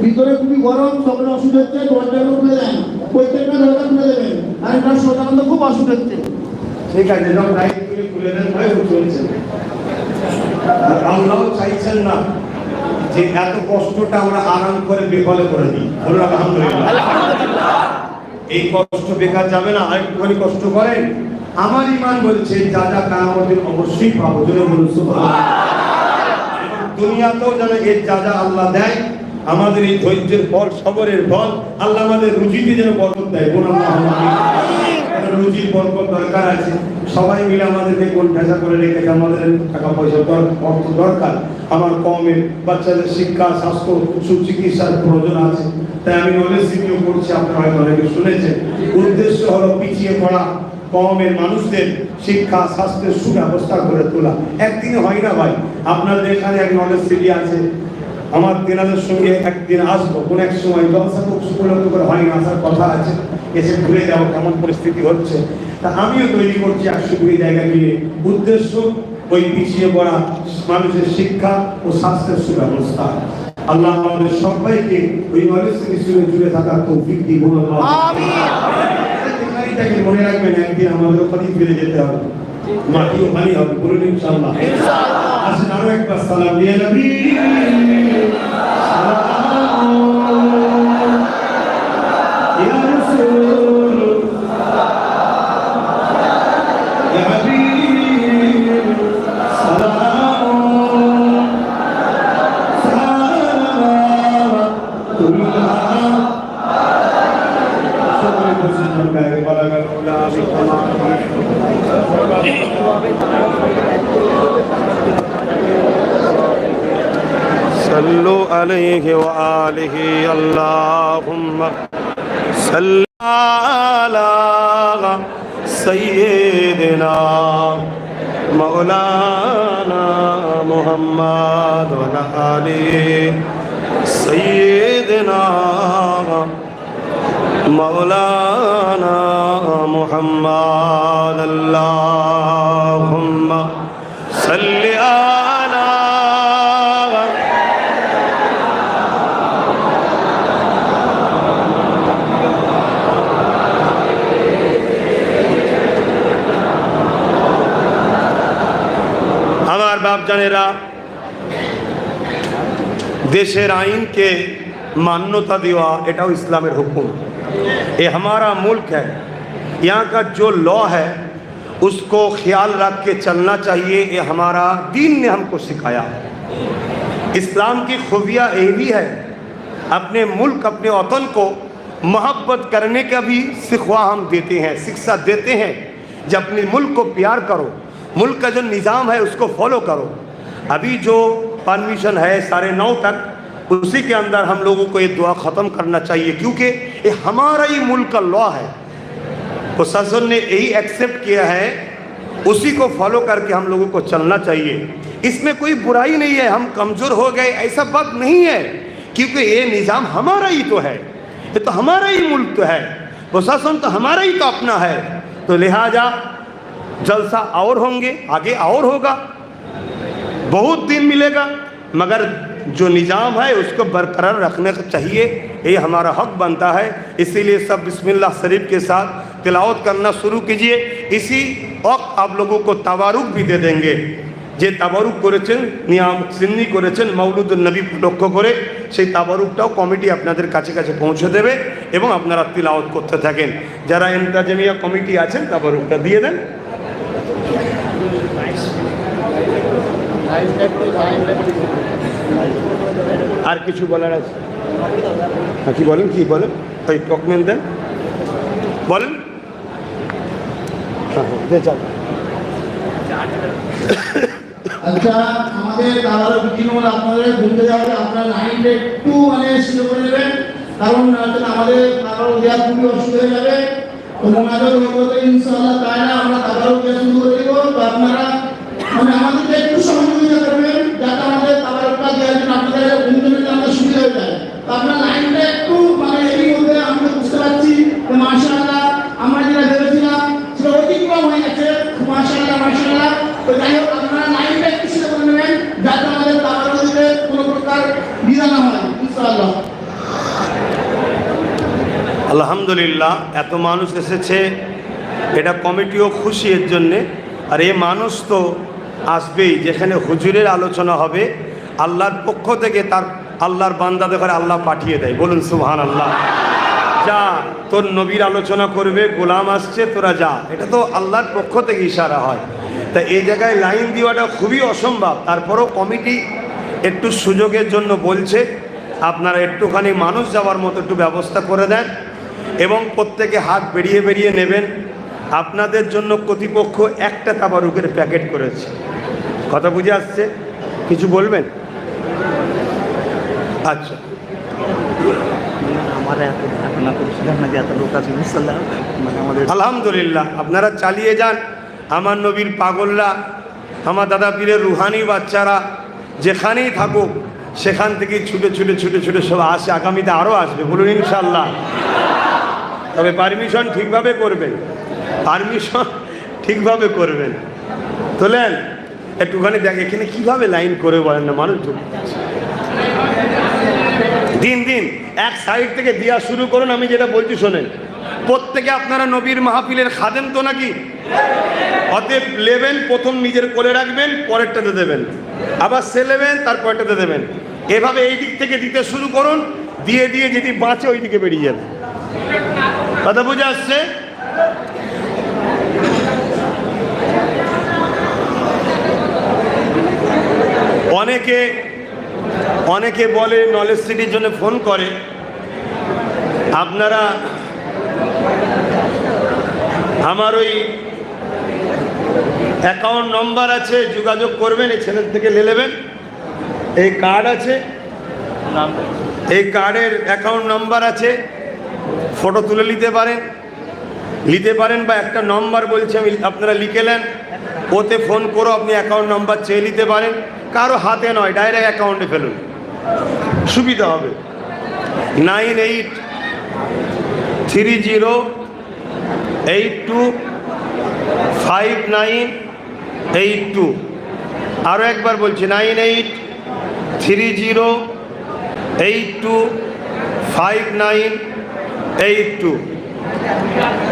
ভিতরে খুবই গরম, সকলে অসুখ হচ্ছে, দরজাগুলো খুলে দেন, প্রত্যেকটা দরজা খুলে দেবেন, আর এটা সাধারণত খুব অসুখ হচ্ছে। ঠিক আছে, সব লাইট খুলে দেন, ভাই চলছে। আল্লাহ চাইছেন না যে এত কষ্টটা আমরা আরাম করে বিফলে করে দিই। বলুন আলহামদুলিল্লাহ। এই কষ্ট বেকার যাবে না, আরেকটুখানি কষ্ট করেন। আমার ঈমান বলছে যা যা কিয়ামতের অবশ্যই পাবো। জোরে বলুন সুবহানাল্লাহ। দুনিয়াতেও যেন এর যা যা আল্লাহ দেয়, আমাদের এই ধৈর্যের ফল, সবরের ফল, আল্লাহ আমাদের রুজিতে যেন বরকত দেয়। বলুন আল্লাহ। রুজির বরকত দরকার আছে, সবাই মিলে আমাদেরকে কোন ঠেসা করে রেখেছে, আমাদের টাকা পয়সা অর্থ দরকার। আমার কমের বাচ্চাদের শিক্ষা, স্বাস্থ্য, সুচিকিৎসার প্রয়োজন আছে, তাই আমি নলেজ রিভিউ করছি। আপনারা হয়তো অনেকে শুনেছেন। উদ্দেশ্য হলো পিছিয়ে পড়া কমের মানুষদের শিক্ষা, স্বাস্থ্যের সুব্যবস্থা করে তোলা। একদিনে হয় না ভাই। আপনাদের এখানে এক নলেজ সিটি আছে, আমার তেনাদের সঙ্গে একদিন আসবো, কোন এক সময় জলসা উপলব্ধ করে হয় না, আসার কথা আছে, এসে ঘুরে যাবো কেমন পরিস্থিতি হচ্ছে। তা আমিও তৈরি করছি 120 জায়গা নিয়ে। উদ্দেশ্য ওই পিছিয়ে পড়া মানুষের শিক্ষা ও স্বাস্থ্যের সুব্যবস্থা। আল্লাহ আমাদের সবাইকে ওই নলেজ সিটির সঙ্গে জুড়ে থাকার তৌফিক দিন। মনে রাখবেন একদিন আমাদের ওখানেই ফিরে যেতে হবে, মাটি ওখানে হবে। বলুন ইনশাআল্লাহ। আসেন আরো একবার সালাম দিয়ে নবী সকলে বলছেন सल्लु अलैहि व आलिहि अल्लाहुम्मा सल्लि अला सय्यिदिना मौलाना मुहम्मद व अला आलिहि सय्यिदिना मौलाना मुहम्मद अल्लाहुम्मा सल्लि अला। আমার বাপ জানেরা, देशेर आइन के मान्यता देवा एटाও इस्लामेर हुक्म। ये हमारा मुल्क है, यहाँ का जो लॉ है उसको ख्याल रख के चलना चाहिए। ये हमारा दीन ने हमको सिखाया। इस्लाम की खूबियाँ ये भी है, अपने मुल्क अपने वतन को मोहब्बत करने का भी सिखवा हम देते हैं, शिक्षा देते हैं। जब अपने मुल्क को प्यार करो, मुल्क का जो निज़ाम है उसको फॉलो करो। अभी जो परमिशन है 9:30 तक, उसी के अंदर हम लोगों को ये दुआ ख़त्म करना चाहिए, क्योंकि ये हमारा ही मुल्क का लॉ है। प्रशासन ने यही एक्सेप्ट किया है, उसी को फॉलो करके हम लोगों को चलना चाहिए। इसमें कोई बुराई नहीं है, हम कमज़ोर हो गए ऐसा बात नहीं है, क्योंकि ये निज़ाम हमारा ही तो है, ये तो हमारा ही मुल्क तो है, प्रशासन तो हमारा ही तो अपना है। तो लिहाजा जलसा और होंगे, आगे और होगा, बहुत दिन मिलेगा, मगर जो निज़ाम है उसको बरकरार रखने का चाहिए, ये हमारा हक बनता है। इसीलिए सब बिस्मिल्लाह शरीफ के साथ तिलावत करना शुरू कीजिए। इसी वक्त आप लोगों को तबारुक भी दे देंगे। যে তাবারুক করেছেন, নিয়াম সিন্নি করেছেন মৌলুদুন নবী লক্ষ্য করে, সেই তাবারুকটাও কমিটি আপনাদের কাছে কাছে পৌঁছে দেবে এবং আপনারা তিলাওয়াত করতে থাকেন। যারা ইন্তাজামিয়া কমিটি আছেন তাবারুকটা দিয়ে দেন। আর কিছু বলার আছে? কি বলেন, কি বলেন? ওই ডকুমেন্ট দেন, বলেন। আচ্ছা, আমাদের তাবারুক বিচ্ছিন্ন আপনাদের ঘুরতে যাবে, আপনারা লাইনটা একটু স্লো করে নেবেন, কারণ আমাদের তাবারুক দেওয়া খুবই অসুবিধা হয়ে যাবে। তো মোনাজাত হতে ইনশাআল্লাহ তাআলা আমরা তাবারুক দেওয়া শুরু করে দেব। তো আপনারা আমাদেরকে একটু সহযোগিতা করবেন, যাতে আমাদের তাবারুকটা দেওয়ার জন্য আপনাদের ঘুরতে যেতে আমাদের সুবিধা হয়ে যায়। তো আপনারা লাইনটা একটু এরই মধ্যে আমরা বুঝতে পারছি যে মাশাআল্লাহ আমরা যেটা ভেবেছিলাম সেটা অতিক্রম হয়ে গেছে। মাশাআল্লাহ মাশাআল্লাহ। তো যাই হোক, আপনারা লাইনটা একটু সুন্দর করে নেবেন, যাতে আমাদের তাবারুকে কোনো প্রকার বিঘ্ন না হয় ইনশাআল্লাহ। আলহামদুলিল্লাহ, এত মানুষ এসেছে, এটা কমিটিও খুশি এর জন্যে। আর এই মানুষ তো আসবেই, যেখানে হুজুরের আলোচনা হবে আল্লাহর পক্ষ থেকে, তার আল্লাহর বান্দাদের ঘরে আল্লাহ পাঠিয়ে দেয়। বলুন সুবহানাল্লাহ। যা, তোর নবীর আলোচনা করবে, গোলাম আসছে, তোরা যা। এটা তো আল্লাহর পক্ষ থেকে ইশারা হয়। তা এই জায়গায় লাইন দেওয়াটা খুবই অসম্ভব। তারপরও কমিটি একটু সুযোগের জন্য বলছে, আপনারা একটুখানি মানুষ যাওয়ার মতো একটু ব্যবস্থা করে দেন এবং প্রত্যেকে হাত বেরিয়ে বেরিয়ে নেবেন। আপনাদের জন্য কর্তৃপক্ষ একটা তাবারুকের প্যাকেট করেছে। কথা বুঝে আসছে? কিছু বলবেন? আচ্ছা, আলহামদুলিল্লাহ, আপনারা চালিয়ে যান। আমার নবীর পাগলরা, আমার দাদা পীরের রুহানি বাচ্চারা যেখানেই থাকুক, সেখান থেকে ছুটে ছুটে ছুটে ছুটে সব আসে। আগামীতে আরও আসবে, বলুন ইনশাল্লাহ। তবে পারমিশন ঠিকভাবে করবেন, পারমিশন ঠিকভাবে করবেন। তোলেন একটুখানি দেখ এখানে কীভাবে লাইন করে বলেন না, মানুষ দিন দিন এক সাইড থেকে দেওয়া শুরু করুন। আমি যেটা বলছি শোনেন, প্রত্যেকে আপনারা নবীর মাহফিলের খাদেম তো নাকি? অতএব নেবেন, প্রথম নিজের কোলে রাখবেন, পরেরটাতে দেবেন, আবার সে নেবেন, তারপরেরটাতে দেবেন। এভাবে এই দিক থেকে দিতে শুরু করুন, দিয়ে দিয়ে যদি বাঁচে ওই দিকে বেরিয়ে যাবে। কথা বুঝে আসছে? অনেকে বলে নলেজ সিটির জন্য ফোন করে। আপনারা আমার ওই অ্যাকাউন্ট নম্বর আছে, যোগাযোগ করবেন, এই ছেলের থেকে নিয়ে নেবেন। এই কার্ড আছে, এই কার্ডের অ্যাকাউন্ট নাম্বার আছে, ফটো তুলে নিতে পারেন বা একটা নম্বর বলছে আমি আপনারা লিখে নেন, ওতে ফোন করো, আপনি অ্যাকাউন্ট নাম্বার চেয়ে নিতে পারেন। কারো হাতে নয়, ডাইরেক্ট অ্যাকাউন্টে ফেলুন, সুবিধা হবে। 9830825982। আরও একবার বলছি, 9830825982।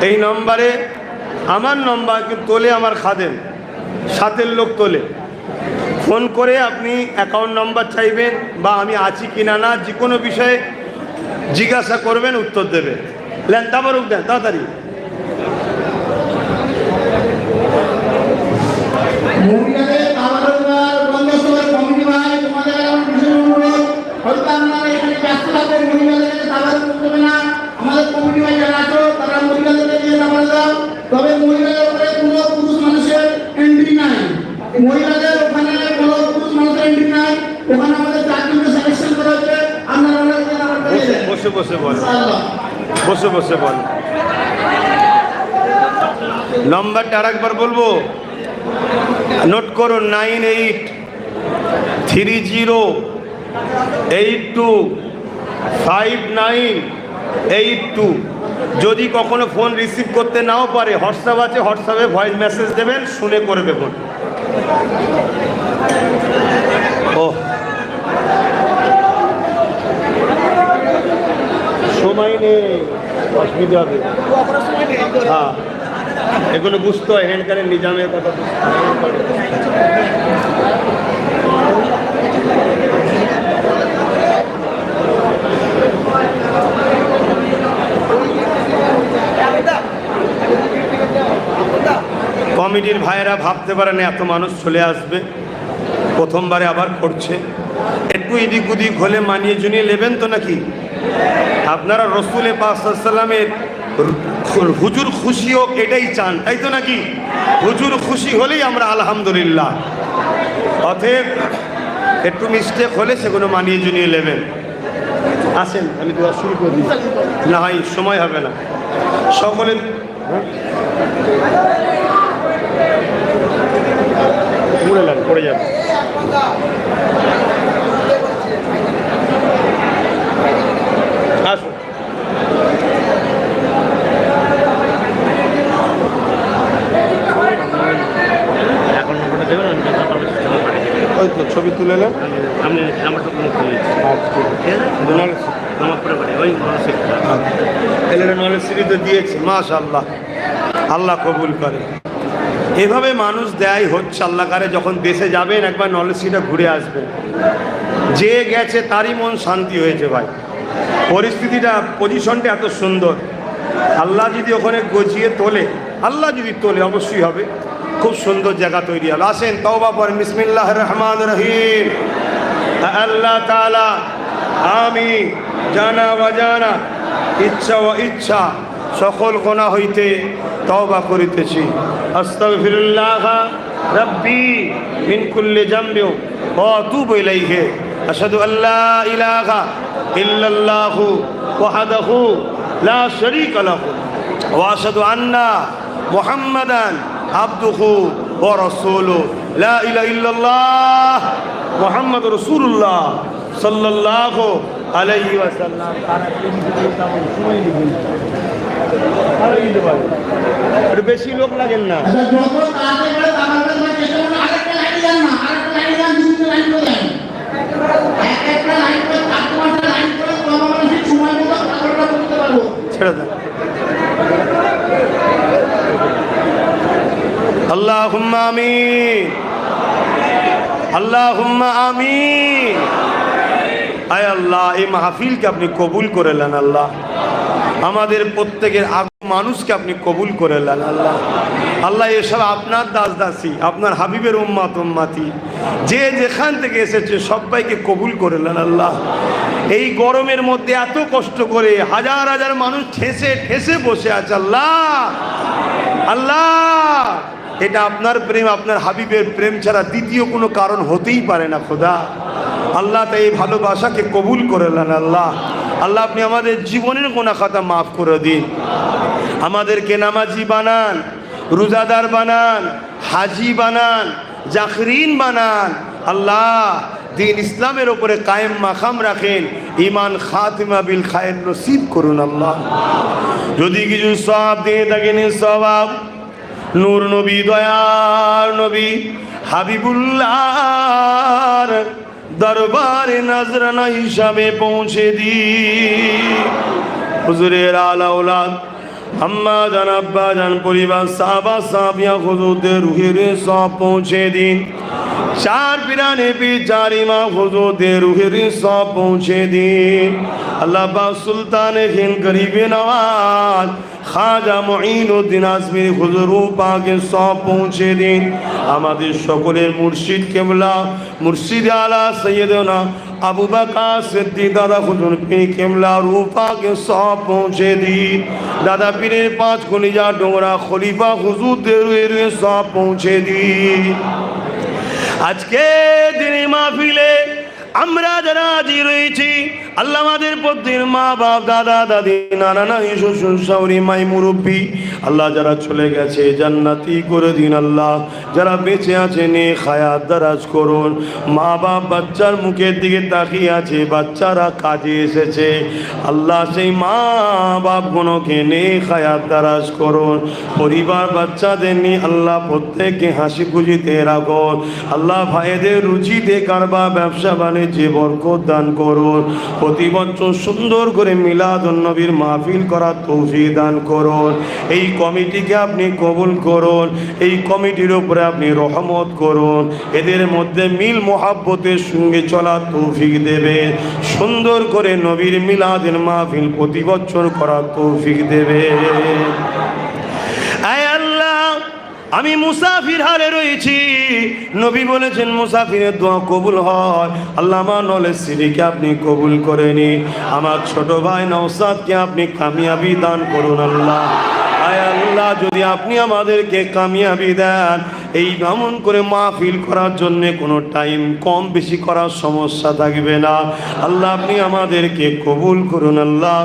এই নম্বরে আমার নম্বর তোলে আমার খাদেম, সাথের লোক তোলে। ফোন করে আপনি অ্যাকাউন্ট নম্বর চাইবেন বা আমি আছি কিনা না, যে কোনো বিষয়ে জিজ্ঞাসা করবেন, উত্তর দেবে। লেন তাবারুক দেন তাড়াতাড়ি। মহিলাদের খাবারের বন্ধ করে কমিটি ভাই তোমাদের এখন বিশেষ অনুরোধ, হয়তো আপনারা এখানে ব্যস্ত থাকবেন, মহিলাদেরকে খাবার করতে হবে না। আমাদের কমিটি ভাই যারা আছো তারা মহিলাদেরকে দিয়ে খাবার দাও। তবে মহিলাদের উপরে কোনো পুরুষ মানুষের এন্ট্রি নাই, মহিলাদের ওখানে কোনো পুরুষ মানুষের এন্ট্রি নাই। ওখানে আমাদের চারজনকে সিলেকশন করা হচ্ছে, আপনারা ওনাদেরকে খাবার দিয়ে দেন। বসে বসে বল, বসে বসে বল। নম্বরটা আরেকবার বলবো, নোট করুন, 9830825982। যদি কখনো ফোন রিসিভ করতে নাও পারে, হোয়াটসঅ্যাপ আছে, হোয়াটসঅ্যাপে ভয়েস মেসেজ দেবেন, শুনে করবে ফোন। ও সময় নেই, অসুবিধা হবে। হ্যাঁ, এগুলো বুঝতে হয়, হ্যান্ডকারের নিজামের কথা বুঝতে হয়। কমিটির ভাইয়েরা ভাবতে পারেন এত মানুষ চলে আসবে, প্রথমবারে আবার করছে, একটু এদিক ওদিক হলে মানিয়ে জুনিয়ে নেবেন তো নাকি? আপনারা রসুলে পাক সাল্লামের হুজুর খুশি হোক এটাই চান, তাই তো নাকি? হুজুর খুশি হলেই আমরা আলহামদুলিল্লাহ। অতএব একটু মিস্টেক হলে সেগুলো মানিয়ে জুনিয়ে নেবেন। আসেন, আমি দোয়া শুরু করে দিই, না হয় সময় হবে না। সকলে উড়ে যান, পড়ে যাবে। আসুন, ওই তো ছবি তুলে নেন, আমি নাম্বারটা কোনো খুলে নলেজ সিটি তো দিয়েছি, মাশাআল্লাহ, আল্লাহ কবুল করে। এভাবে মানুষ দেয় হচ্ছে আল্লাহ কারে। যখন দেশে যাবেন একবার নলেজ সিটিটা ঘুরে আসবেন, যে গেছে তারই মন শান্তি হয়েছে ভাই। পরিস্থিতিটা, পজিশনটা এত সুন্দর। আল্লাহ যদি ওখানে গজিয়ে তোলে, আল্লাহ যদি তোলে অবশ্যই হবে, খুব সুন্দর জায়গা তৈরি হবে। আসেন তওবা পড়েন, বিসমিল্লাহির রহমানির রহিম। আল্লাহ তাআলা আমি জানা অজানা, ইচ্ছা ও ইচ্ছা সকল গুনাহ হইতে তওবা করিতেছি। আস্তাগফিরুল্লাহ রাব্বি মিন কুল্লি যামবি ওয়া আতুবু ইলাইহি। আশহাদু আল্লা ইলাহা ইল্লাল্লাহু ওয়াহদাহু লা শারীকা লাহু ওয়া আশহাদু আন্না মুহাম্মাদান আবদুহু ওয়া রাসূলুহু। লা ইলাহা ইল্লাল্লাহ মুহাম্মাদুর রাসূলুল্লাহ সাল্লাল্লাহু আলাইহি ওয়াসাল্লাম। বেশি লোক লাগেন না। ছেড়ে দেন। আল্লাহুম্মা আমিন, আল্লাহুম্মা আমিন। আয় আল্লাহ, এই মাহফিলকে আপনি কবুল করে নেন আল্লাহ। আমাদের প্রত্যেকের মানুষকে আপনি কবুল করে নেন আল্লাহ। আল্লাহ এসব আপনার দাস দাসী, আপনার হাবিবের উম্মাত উম্মাতি, যে যেখান থেকে এসেছে সবাইকে কবুল করে নেন আল্লাহ। এই গরমের মধ্যে এত কষ্ট করে হাজার হাজার মানুষ ঠেসে ঠেসে বসে আছে আল্লাহ। আল্লাহ এটা আপনার প্রেম, আপনার হাবিবের প্রেম ছাড়া দ্বিতীয় কোনো কারণ হতেই পারে না খোদা। আল্লাহ তাই এই ভালোবাসাকে কবুল করে নেন আল্লাহ। আল্লাহ আপনি আমাদের জীবনের গুনাহ খাতা মাফ করে দিন, আমাদেরকে নামাজি বানান, রোজাদার বানান, হাজি বানান, জাকরিন বানান। আল্লাহ দিন ইসলামের উপরে কায়েম মাকাম রাখেন, ইমান খাতিমা বিল খায়ের নসিব করুন আল্লাহ। যদি কিছু সওয়াব দিয়ে থাকেন সওয়াব নূর নবী, দয়ার নবী হাবিবুল্লাহর দরবারে নজরানা হিসাবে পৌঁছে দি। হুজুরের আলা ওলাদ আম্মা জান, আব্বা জান, পরিবার, সাহাবা সাহাবিয়া হুজুরদের রুহের সব পৌঁছে দিন। চার পিরানে পি চার ইমাম হুজুরদের রুহের সব পৌঁছে দিন। আল্লাহ পাক সুলতান হিন্দ গরিবে নওয়াজ খাজা মুঈনুদ্দিন আজমিরি হুজুর পাকে সব পৌঁছে দিন। আমাদের সকলের মুর্শিদ কেবলা মুর্শিদ আলা সৈয়দনা আবু বকর সিদ্দিক দাদা হুজুর পীর কেবলা রূপাকে সব পৌঁছে দিন। দাদা পীরের পাঁচ কলিজা ডোংরা খলিফা হুজুরদের সব পৌঁছে দিন। আজকে দিনে মাহফিলে আমরা যারা আজি রয়েছি, আল্লাহ আমাদের প্রত্যেক মা বাপ, দাদা দাদি, নানা নানি, শ্বশুর শাশুড়ি, মাই মুরব্বী, আল্লাহ যারা চলে গেছে জান্নাতি করে দিন আল্লাহ। যারা বেঁচে আছে নেক হায়াত দারাজ করুন। মা বাপ বাচ্চার মুখের দিকে তাকিয়ে আছে, বাচ্চারা কাজে এসেছে, আল্লাহ সেই মা বাপগুলোকে নেক হায়াত দারাজ করুন। পরিবার বাচ্চাদের নিয়ে আল্লাহ প্রত্যেককে হাসি খুশিতে রাখুন। আল্লাহ ভাইদের রুচিতে কারবার ব্যবসা বাণিজ্যে বরকত দান করুন। প্রতি বছর সুন্দর করে মিলাদুন নবীর মাহফিল করার তৌফিক দান করুন। এই কমিটিকে আপনি কবুল করুন, এই কমিটির উপরে আপনি রহমত করুন। এদের মধ্যে মিল মোহাব্বতের সঙ্গে চলার তৌফিক দেবেন। সুন্দর করে নবীর মিলাদের মাহফিল প্রতি বছর করার তৌফিক দেবেন। আয় আল্লাহ, আমি মুসাফির হারে রয়েছি। নবী বলেছেন মুসাফিরের দোয়া কবুল হয়। আল্লাহ আমার নলেজ সিরিকে আপনি কবুল করে নিন। আমার ছোট ভাই নওসাদকে আপনি কামিয়াবি দান করুন আল্লাহ। আয় আল্লাহ, যদি আপনি আমাদেরকে কামিয়াবি দেন, এই ভ্রমণ করে মাহফিল করার জন্য কোনো টাইম কম বেশি করার সমস্যা থাকবে না। আল্লাহ আপনি আমাদেরকে কবুল করুন আল্লাহ।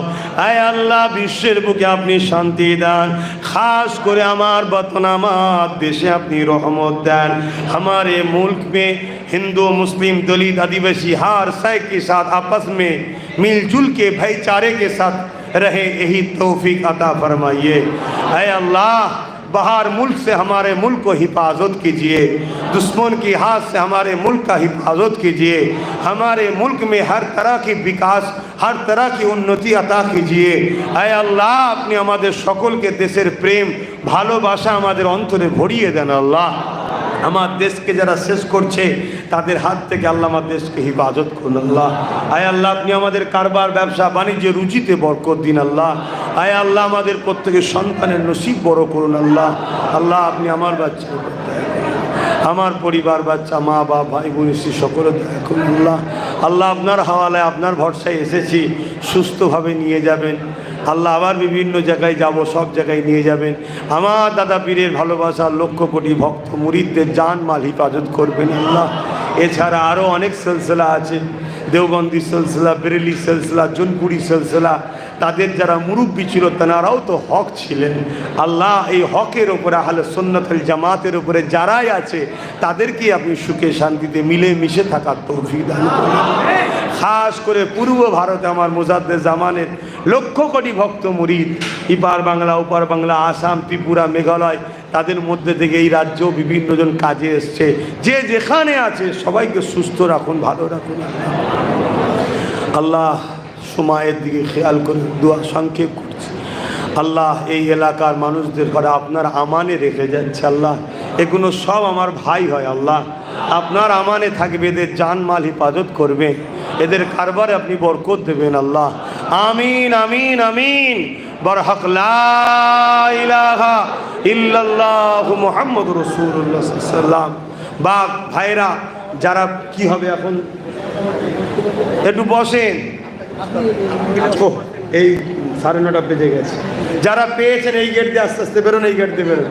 আয় আল্লাহ, বিশ্বের বুকে আপনি শান্তি দেন, খাস করে আমার বতন আমার দেশে আপনি রহমত दें। हमारे मुल्क में हिंदू मुस्लिम दलित आदिवासी हर साय के साथ आपस में मिलजुल के भाईचारे के साथ रहे, यही तौफीक अता फरमाइए। ऐ अल्लाह, बाहर मुल्क से हमारे मुल्क को हिफाजत कीजिए, दुश्मन की हाथ से हमारे मुल्क का हिफाजत कीजिए। हमारे मुल्क में हर तरह की विकास, हर तरह की उन्नति अता कीजिए। ऐ अल्लाह, अपनी हमारे सकल के देशेर प्रेम भालोबासा हमारे अंतरे भरिए देन अल्लाह। আমার দেশকে যারা শেষ করছে তাদের হাত থেকে আল্লাহ আমার দেশকে হিফাজত করুন আল্লাহ। আয় আল্লাহ, আপনি আমাদের কারবার ব্যবসা বাণিজ্যে রুচিতে বরকত দিন আল্লাহ। আয় আল্লাহ, আমাদের প্রত্যেকের সন্তানের নসিব বড় করুন আল্লাহ। আল্লাহ আপনি আমার বাচ্চার উপর দয়া করুন, আমার পরিবার বাচ্চা মা বাপ ভাই বোন সকলে দয়া করুন আল্লাহ। আল্লাহ আপনার হাওয়ালায় আপনার ভরসায় এসেছি, সুস্থভাবে নিয়ে যাবেন আল্লাহ। আবার বিভিন্ন জায়গায় যাব, সব জায়গায় নিয়ে যাবেন। আমার দাদা পীরের ভালোবাসার লক্ষ কোটি ভক্ত মুরিদদের জান মাল হিফাজত করবেন আল্লাহ। এছাড়া আরও অনেক সিলসিলা আছে, দেওবন্দি সিলসিলা, বেরেলি সিলসিলা, জোনপুরি সিলসিলা, তাদের যারা মুরব্বী ছিল তারাও তো হক ছিলেন আল্লাহ। এই হকের ওপরে আহলে সুন্নাত ওয়াল জামাতের উপরে যারাই আছে তাদেরকে আপনি সুখে শান্তিতে মিলে মিশে থাকার তৌফিক দান করুন। খাস করে পূর্ব ভারতে আমার মুজাদ্দেদ জামানের লক্ষ কোটি ভক্ত মুরিদ, ইপার বাংলা, ওপার বাংলা, আসাম, ত্রিপুরা, মেঘালয়, তাদের মধ্যে থেকে এই রাজ্য বিভিন্ন জন কাজে এসছে। যে যেখানে আছে সবাইকে সুস্থ রাখুন, ভালো রাখুন আল্লাহ। সময়ের দিকে খেয়াল করে দোয়া সংক্ষেপ করছি আল্লাহ। এই এলাকার মানুষদের ঘরে আপনার আমানে রেখে যাচ্ছে আল্লাহ। এগুলো সব আমার ভাই হয় আল্লাহ, আপনার আমানে থাকবে, এদের জান মাল হিফাজত করবেন, এদের কারবারে আপনি বরকত দেবেন আল্লাহ। আমিন আমিন আমিন। বরহক লা ইলাহা ইল্লাল্লাহু মুহাম্মাদুর রাসূলুল্লাহ সাল্লাল্লাহু আলাইহি ওয়াসাল্লাম। বা ভাইরা যারা কি হবে এখন একটু বসেন, এই 9:30 বেজে গেছে। যারা পেয়েছেন এই গেট দিয়ে আস্তে আস্তে বেরোন, এই গেট দিয়ে বেরোন।